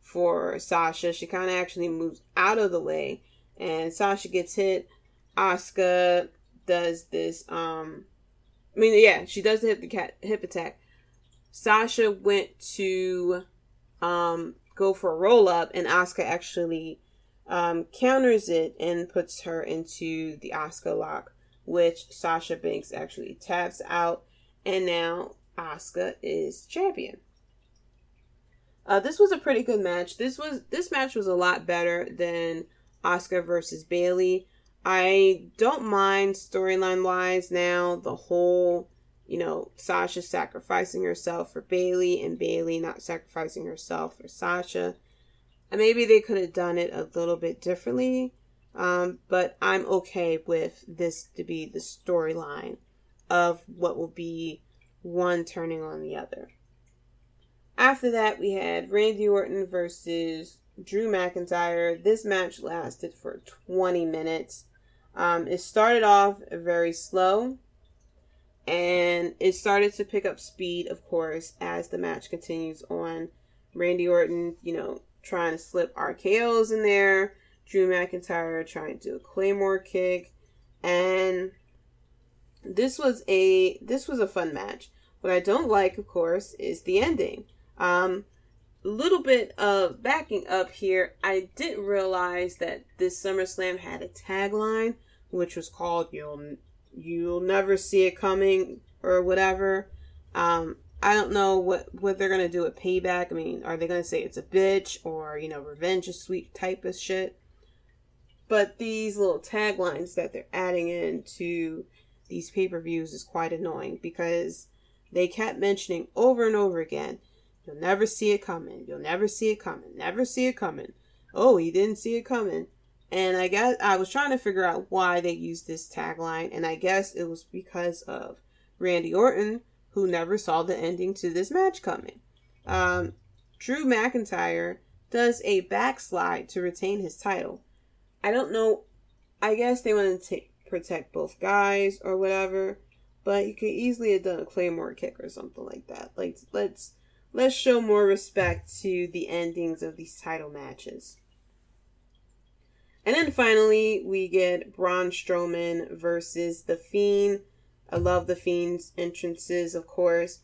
for Sasha. She kind of actually moves out of the way. And Sasha gets hit. Asuka does this, she does the hip attack. Sasha went to go for a roll-up, and Asuka actually counters it and puts her into the Asuka lock, which Sasha Banks actually taps out, and now Asuka is champion. This was a pretty good match. This match was a lot better than Asuka versus Bayley. I don't mind storyline wise now the whole, Sasha sacrificing herself for Bayley and Bayley not sacrificing herself for Sasha. And maybe they could have done it a little bit differently, but I'm okay with this to be the storyline of what will be one turning on the other. After that, we had Randy Orton versus Drew McIntyre. This match lasted for 20 minutes. It started off very slow, and it started to pick up speed, of course, as the match continues on. Randy Orton, trying to slip RKOs in there. Drew McIntyre trying to do a Claymore kick. And this was a fun match. What I don't like, of course, is the ending. Little bit of backing up here. I didn't realize that this SummerSlam had a tagline, which was called "You'll never see it coming" or whatever. I don't know what they're gonna do with Payback. I mean, are they gonna say it's a bitch or revenge is sweet type of shit? But these little taglines that they're adding into these pay-per-views is quite annoying because they kept mentioning over and over again, "You'll never see it coming. You'll never see it coming. Never see it coming. Oh, he didn't see it coming." And I guess I was trying to figure out why they used this tagline, and I guess it was because of Randy Orton, who never saw the ending to this match coming. Drew McIntyre does a backslide to retain his title. I don't know. I guess they wanted to protect both guys or whatever. but you could easily have done a Claymore kick or something like that. Like, let's show more respect to the endings of these title matches. And then finally, we get Braun Strowman versus The Fiend. I love The Fiend's entrances, of course.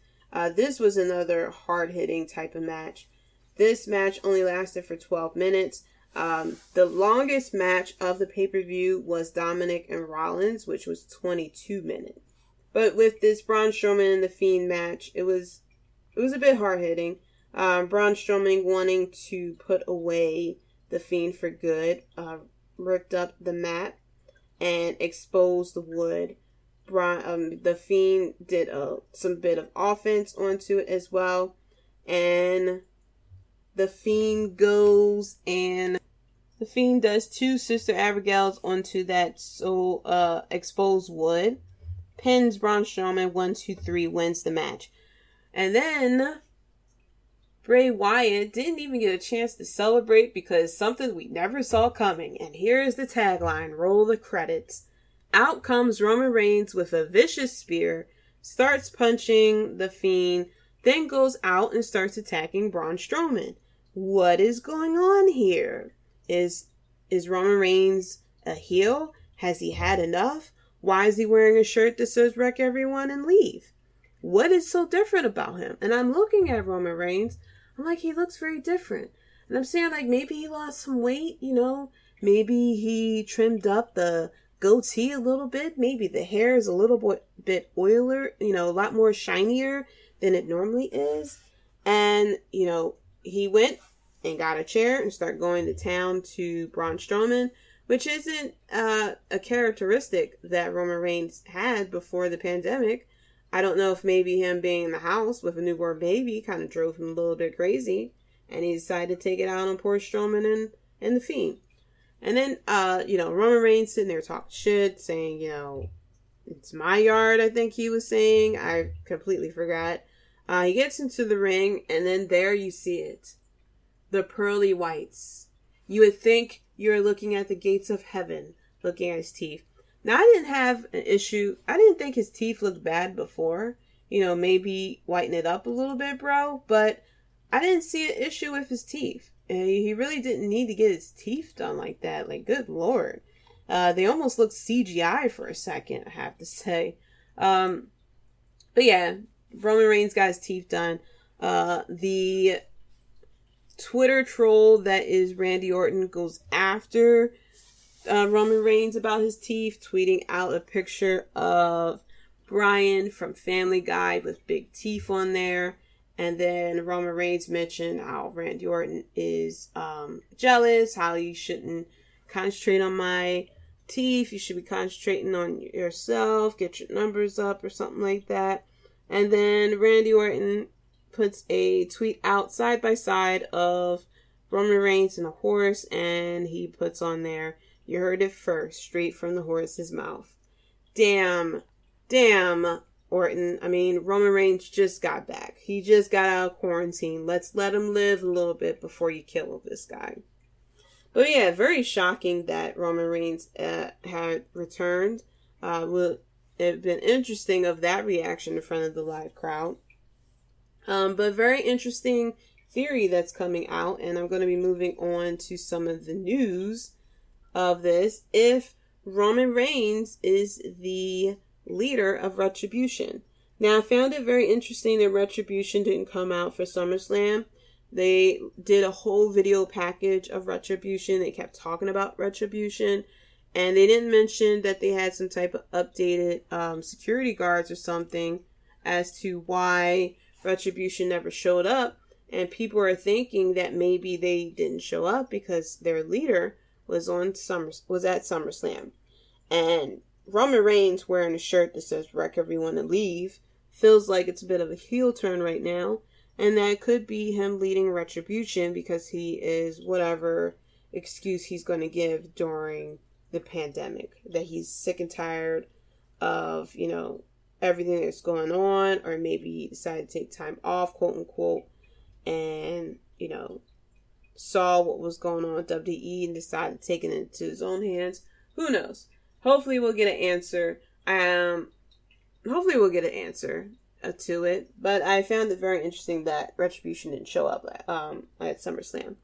This was another hard-hitting type of match. This match only lasted for 12 minutes. The longest match of the pay-per-view was Dominic and Rollins, which was 22 minutes. But with this Braun Strowman and The Fiend match, it was a bit hard-hitting. Braun Strowman wanting to put away The Fiend for good, ripped up the mat and exposed the wood. The Fiend did some bit of offense onto it as well, and The Fiend goes and The Fiend does 2 Sister Abigails onto that exposed wood, pins Braun Strowman 1, 2, 3, wins the match. And then Bray Wyatt didn't even get a chance to celebrate because something we never saw coming. And here is the tagline, roll the credits. Out comes Roman Reigns with a vicious spear, starts punching The Fiend, then goes out and starts attacking Braun Strowman. What is going on here? Is Roman Reigns a heel? Has he had enough? Why is he wearing a shirt that says wreck everyone and leave? What is so different about him? And I'm looking at Roman Reigns. I'm like, he looks very different. And I'm saying, like, maybe he lost some weight, Maybe he trimmed up the goatee a little bit. Maybe the hair is a little bit oilier, a lot more shinier than it normally is. And, he went and got a chair and started going to town to Braun Strowman, which isn't a characteristic that Roman Reigns had before the pandemic. I don't know if maybe him being in the house with a newborn baby kind of drove him a little bit crazy, and he decided to take it out on poor Strowman and The Fiend. And then, Roman Reigns sitting there talking shit, saying, it's my yard, I think he was saying. I completely forgot. He gets into the ring, and then there you see it. The pearly whites. You would think you're looking at the gates of heaven, looking at his teeth. Now, I didn't have an issue. I didn't think his teeth looked bad before. Maybe whiten it up a little bit, bro. But I didn't see an issue with his teeth. And he really didn't need to get his teeth done like that. Like, good Lord. They almost looked CGI for a second, I have to say. But yeah, Roman Reigns got his teeth done. The Twitter troll that is Randy Orton goes after Roman Reigns about his teeth, tweeting out a picture of Brian from Family Guy with big teeth on there. And then Roman Reigns mentioned how Randy Orton is jealous, how you shouldn't concentrate on my teeth, you should be concentrating on yourself, get your numbers up or something like that. And then Randy Orton puts a tweet out side by side of Roman Reigns and a horse, and he puts on there, you heard it first, straight from the horse's mouth. Damn, Orton. I mean, Roman Reigns just got back. He just got out of quarantine. Let's let him live a little bit before you kill this guy. But yeah, very shocking that Roman Reigns had returned. Would have been interesting of that reaction in front of the live crowd. But very interesting theory that's coming out, and I'm going to be moving on to some of the news of this. If Roman Reigns is the leader of Retribution. Now, I found it very interesting that Retribution didn't come out for SummerSlam. They did a whole video package of Retribution. They kept talking about Retribution, and they didn't mention that they had some type of updated security guards or something as to why Retribution never showed up. And people are thinking that maybe they didn't show up because their leader was at SummerSlam. And Roman Reigns wearing a shirt that says wreck everyone and leave feels like it's a bit of a heel turn right now. And that could be him leading Retribution because he is whatever excuse he's going to give during the pandemic. That he's sick and tired of, everything that's going on. Or maybe he decided to take time off, quote unquote. And, saw what was going on with WWE and decided to take it into his own hands. Who knows? Hopefully we'll get an answer. hopefully we'll get an answer to it. But I found it very interesting that Retribution didn't show up at SummerSlam.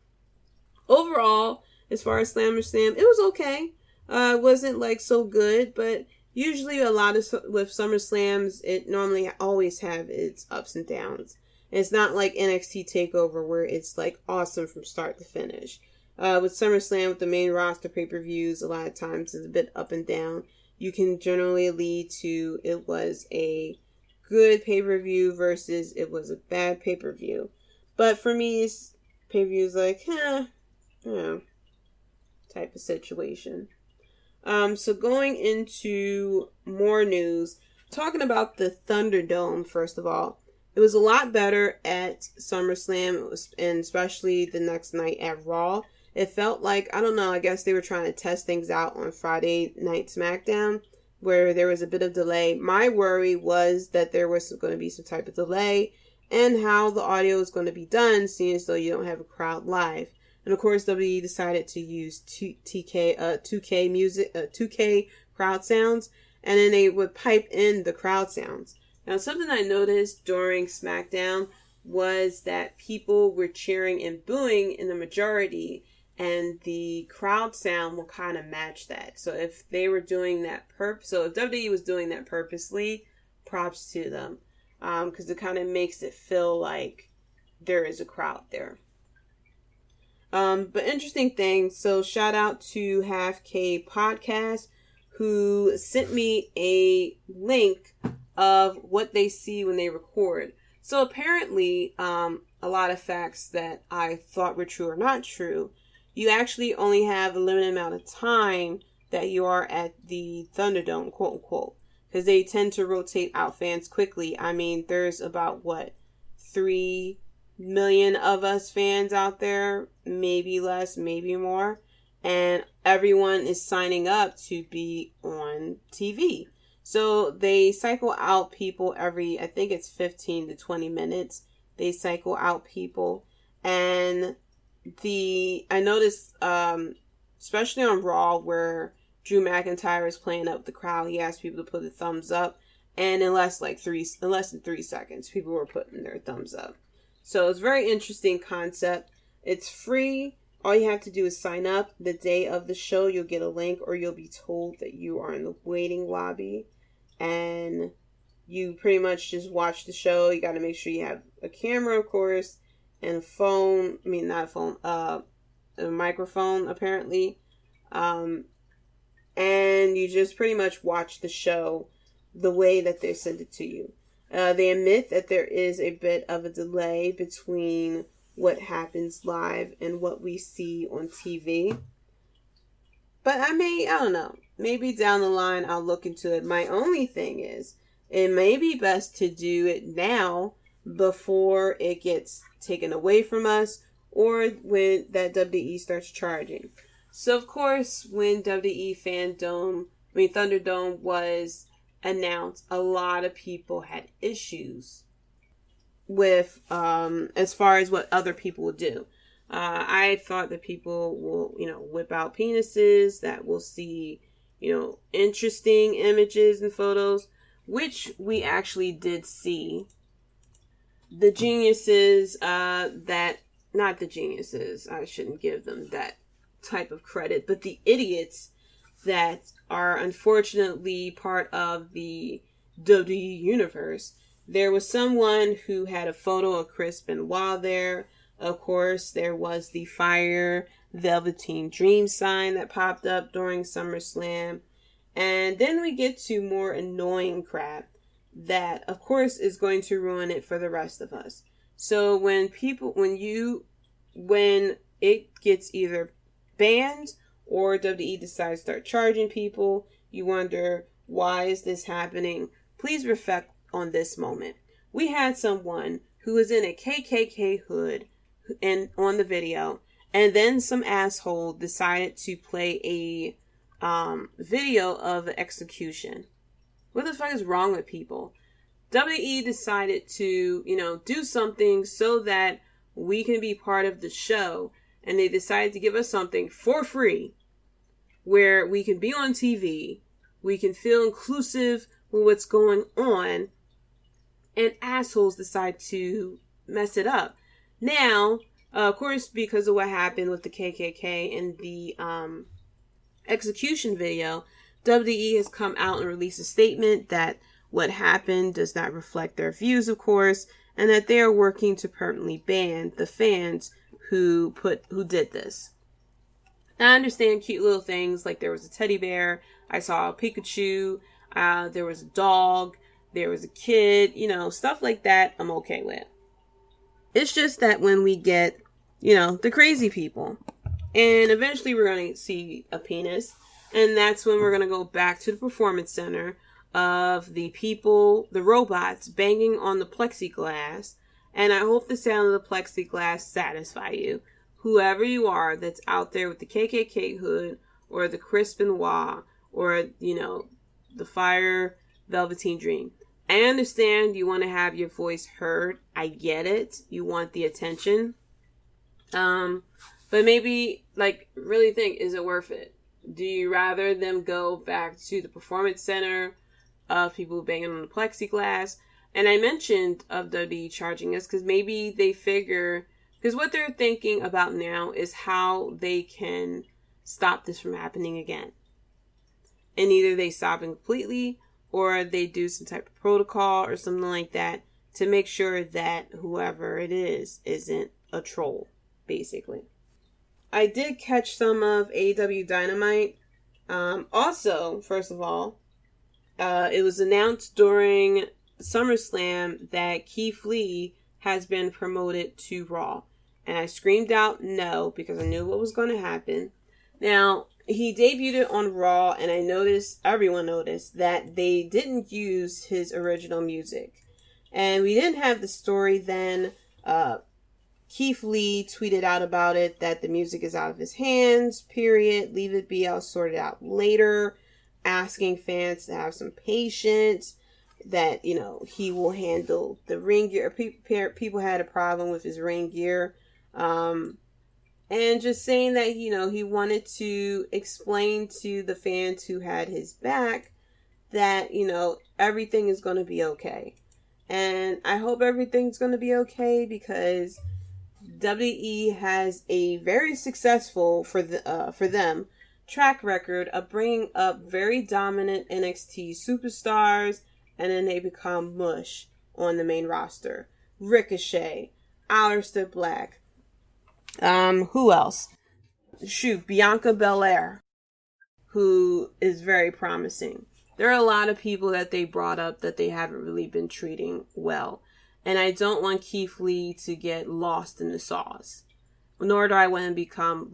Overall, as far as SlammerSlam, it was okay. It wasn't like so good, but usually a lot of with SummerSlams, it normally always have its ups and downs. And it's not like NXT Takeover where it's like awesome from start to finish. With SummerSlam, with the main roster pay-per-views, a lot of times it's a bit up and down. You can generally lead to it was a good pay-per-view versus it was a bad pay-per-view. But for me, it's pay-per-views like, type of situation. So going into more news, talking about the Thunderdome, first of all. It was a lot better at SummerSlam, and especially the next night at Raw. It felt like, I don't know, I guess they were trying to test things out on Friday Night SmackDown, where there was a bit of delay. My worry was that there was going to be some type of delay, and how the audio is going to be done, seeing as though you don't have a crowd live. And of course, WWE decided to use 2K music, 2K crowd sounds, and then they would pipe in the crowd sounds. Now, something I noticed during SmackDown was that people were cheering and booing in the majority, and the crowd sound will kind of match that. So if they were doing that if WWE was doing that purposely, props to them, because it kind of makes it feel like there is a crowd there. But interesting thing. So shout out to Half K Podcast, who sent me a link of what they see when they record. So apparently, a lot of facts that I thought were true are not true. You actually only have a limited amount of time that you are at the Thunderdome, quote unquote, because they tend to rotate out fans quickly. I mean, there's about 3 million of us fans out there, maybe less, maybe more, and everyone is signing up to be on TV. So they cycle out people every, I think it's 15 to 20 minutes. They cycle out people. And I noticed, especially on Raw, where Drew McIntyre is playing up the crowd, he asked people to put a thumbs up. And in less than 3 seconds, people were putting their thumbs up. So it's a very interesting concept. It's free. All you have to do is sign up. The day of the show, you'll get a link, or you'll be told that you are in the waiting lobby. And you pretty much just watch the show. You got to make sure you have a camera, of course, and a phone. I mean, not a phone, a microphone, apparently. And you just pretty much watch the show the way that they send it to you. They admit that there is a bit of a delay between what happens live and what we see on TV. But I don't know. Maybe down the line I'll look into it. My only thing is, it may be best to do it now before it gets taken away from us, or when that WWE starts charging. So of course, when Thunderdome was announced, a lot of people had issues with as far as what other people would do. I thought that people will, whip out penises, that we'll see, interesting images and photos, which we actually did see. The geniuses, not the geniuses, I shouldn't give them that type of credit, but the idiots that are unfortunately part of the WWE universe. There was someone who had a photo of Chris Benoit there. Of course, there was the Fire Velveteen Dream sign that popped up during SummerSlam. And then we get to more annoying crap that, of course, is going to ruin it for the rest of us. So when it gets either banned or WWE decides to start charging people, you wonder, why is this happening? Please reflect on this moment. We had someone who was in a KKK hood and on the video, and then some asshole decided to play a video of the execution. What the fuck is wrong with people? WWE decided to, do something so that we can be part of the show, and they decided to give us something for free where we can be on TV, we can feel inclusive with what's going on, and assholes decide to mess it up. Now, of course, because of what happened with the KKK and the execution video, WWE has come out and released a statement that what happened does not reflect their views, of course, and that they are working to permanently ban the fans who did this. I understand cute little things, like there was a teddy bear, I saw a Pikachu, there was a dog, there was a kid, stuff like that I'm okay with. It's just that when we get, the crazy people, and eventually we're going to see a penis, and that's when we're going to go back to the performance center of the people, the robots, banging on the plexiglass, and I hope the sound of the plexiglass satisfy you. Whoever you are that's out there with the KKK hood, or the Chris Benoit, or, the Fire Velveteen Dream. I understand you want to have your voice heard. I get it. You want the attention. But maybe, really think, is it worth it? Do you rather them go back to the performance center of people banging on the plexiglass? And I mentioned of WWE charging us because maybe they figure, because what they're thinking about now is how they can stop this from happening again. And either they stop it completely, or they do some type of protocol or something like that to make sure that whoever it is isn't a troll, basically. I did catch some of AEW Dynamite. Also, first of all, it was announced during Summerslam that Keith Lee has been promoted to Raw. And I screamed out no because I knew what was going to happen. Now, he debuted on Raw, and everyone noticed that they didn't use his original music. And we didn't have the story then. Keith Lee tweeted out about it, that the music is out of his hands, period. Leave it be, I'll sort it out later. Asking fans to have some patience, that, he will handle the ring gear. People had a problem with his ring gear. And just saying that, he wanted to explain to the fans who had his back that, everything is going to be okay. And I hope everything's going to be okay because WWE has a very successful, for them, track record of bringing up very dominant NXT superstars, and then they become mush on the main roster. Ricochet, Aleister Black, who else? Bianca Belair, who is very promising. There are a lot of people that they brought up that they haven't really been treating well. And I don't want Keith Lee to get lost in the sauce. Nor do I want him to become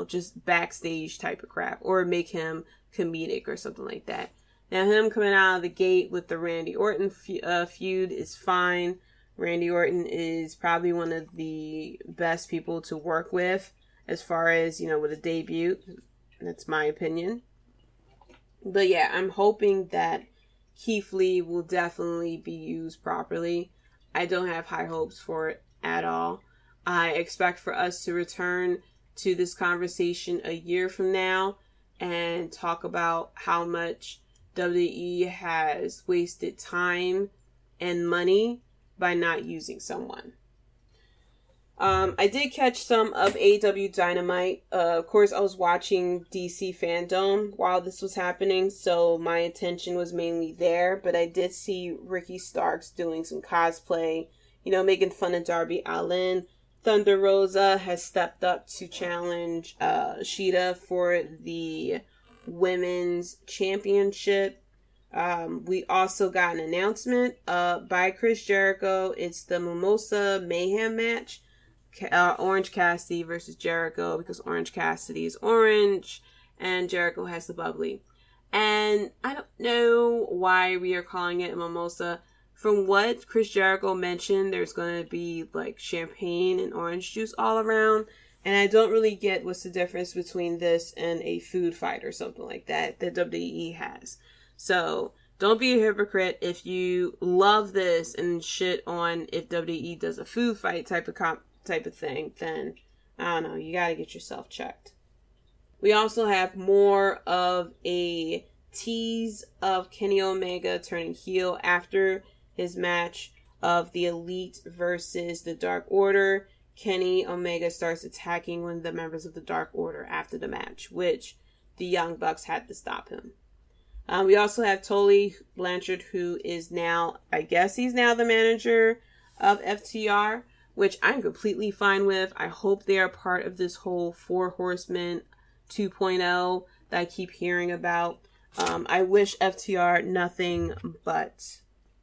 just backstage type of crap. Or make him comedic or something like that. Now, him coming out of the gate with the Randy Orton feud is fine. Randy Orton is probably one of the best people to work with as far as, with a debut. That's my opinion. But yeah, I'm hoping that Keith Lee will definitely be used properly. I don't have high hopes for it at all. I expect for us to return to this conversation a year from now and talk about how much WWE has wasted time and money by not using someone. I did catch some of AEW Dynamite. Of course, I was watching DC Fandome while this was happening, so my attention was mainly there. But I did see Ricky Starks doing some cosplay, making fun of Darby Allin. Thunder Rosa has stepped up to challenge Shida for the Women's Championship. We also got an announcement by Chris Jericho. It's the Mimosa Mayhem match. Orange Cassidy versus Jericho, because Orange Cassidy is orange and Jericho has the bubbly. And I don't know why we are calling it a mimosa. From what Chris Jericho mentioned, there's going to be champagne and orange juice all around. And I don't really get what's the difference between this and a food fight or something like that WWE has. So don't be a hypocrite if you love this and shit on if WWE does a food fight type of thing, then I don't know, you gotta get yourself checked. We also have more of a tease of Kenny Omega turning heel after his match of the Elite versus the Dark Order. Kenny Omega starts attacking one of the members of the Dark Order after the match, which the Young Bucks had to stop him. We also have Tully Blanchard, who is now, I guess he's now the manager of FTR, which I'm completely fine with. I hope they are part of this whole Four Horsemen 2.0 that I keep hearing about. I wish FTR nothing but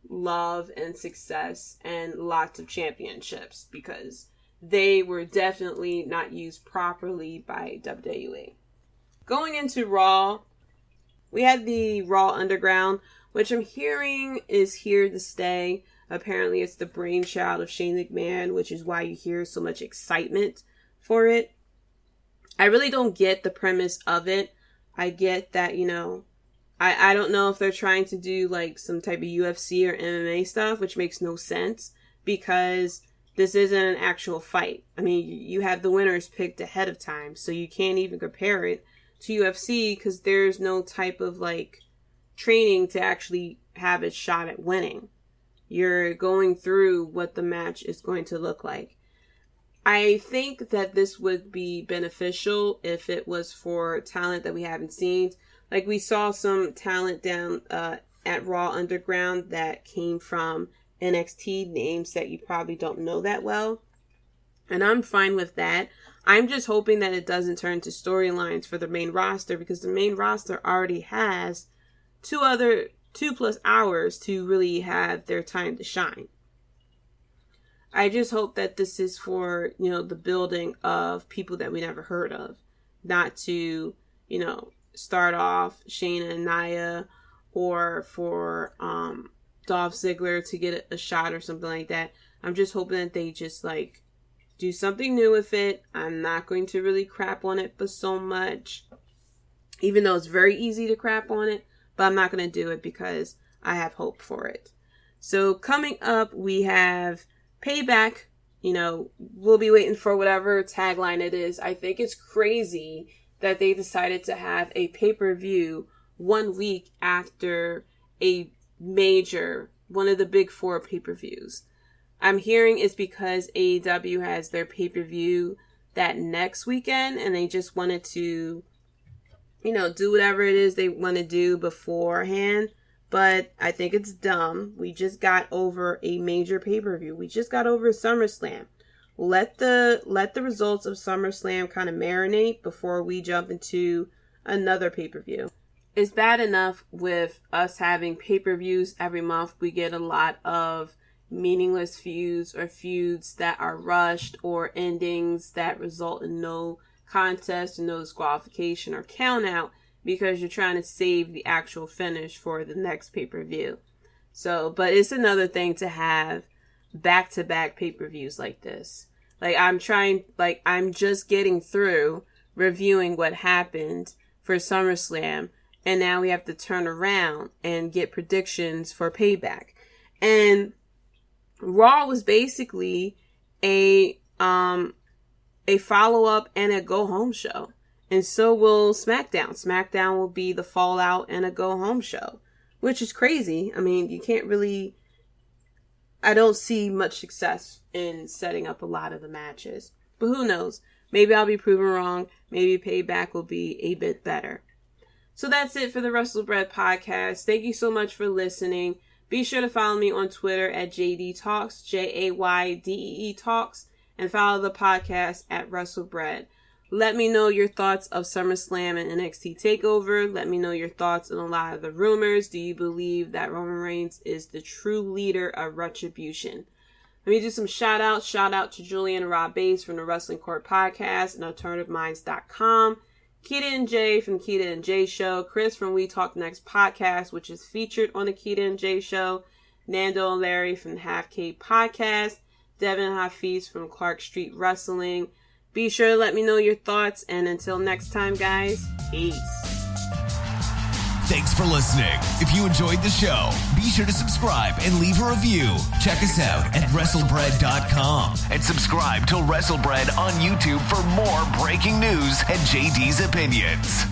love and success and lots of championships, because they were definitely not used properly by WWE. Going into Raw, we had the Raw Underground, which I'm hearing is here to stay. Apparently it's the brainchild of Shane McMahon, which is why you hear so much excitement for it. I really don't get the premise of it. I get that, you know, I don't know if they're trying to do like some type of UFC or MMA stuff, which makes no sense because this isn't an actual fight. I mean, you have the winners picked ahead of time, so you can't even compare it to UFC because there's no type of like training to actually have a shot at winning. You're going through what the match is going to look like. I think that this would be beneficial if it was for talent that we haven't seen. Like, we saw some talent down at Raw Underground that came from NXT, names that you probably don't know that well. And I'm fine with that. I'm just hoping that it doesn't turn to storylines for the main roster, because the main roster already has 2+ hours to really have their time to shine. I just hope that this is for, you know, the building of people that we never heard of. Not to, you know, start off Shayna and Nia, or for Dolph Ziggler to get a shot or something like that. I'm just hoping that they just like do something new with it. I'm not going to really crap on it for so much, even though it's very easy to crap on it, but I'm not going to do it because I have hope for it. So coming up, we have Payback. You know, we'll be waiting for whatever tagline it is. I think it's crazy that they decided to have a pay-per-view 1 week after a major, one of the big 4 pay-per-views. I'm hearing it's because AEW has their pay-per-view that next weekend, and they just wanted to, you know, do whatever it is they want to do beforehand. But I think it's dumb. We just got over a major pay-per-view. We just got over SummerSlam. Let the results of SummerSlam kind of marinate before we jump into another pay-per-view. It's bad enough with us having pay-per-views every month. We get a lot of meaningless feuds, or feuds that are rushed, or endings that result in no contest, no disqualification or count out, because you're trying to save the actual finish for the next pay-per-view. So, but it's another thing to have back-to-back pay-per-views like this. Like, I'm just getting through reviewing what happened for SummerSlam, and now we have to turn around and get predictions for Payback. And Raw was basically a follow-up and a go-home show. And so will SmackDown. SmackDown will be the fallout and a go-home show, which is crazy. I mean, you can't really... I don't see much success in setting up a lot of the matches. But who knows? Maybe I'll be proven wrong. Maybe Payback will be a bit better. So that's it for the WrestleBread podcast. Thank you so much for listening. Be sure to follow me on Twitter at Jaydee Talks, Jaydee Talks, and follow the podcast at WrestleBread. Let me know your thoughts of SummerSlam and NXT Takeover. Let me know your thoughts on a lot of the rumors. Do you believe that Roman Reigns is the true leader of Retribution? Let me do some shout outs. Shout out to Julian and Rob Bass from the Wrestling Court Podcast and AlternativeMinds.com. Keita and Jay from Keita and Jay Show. Chris from We Talk Next Podcast, which is featured on the Keita and Jay Show. Nando and Larry from the Half Cape Podcast. Devin and Hafiz from Clark Street Wrestling. Be sure to let me know your thoughts, and until next time, guys, peace. Thanks for listening. If you enjoyed the show, be sure to subscribe and leave a review. Check us out at WrestleBread.com and subscribe to WrestleBread on YouTube for more breaking news and JD's opinions.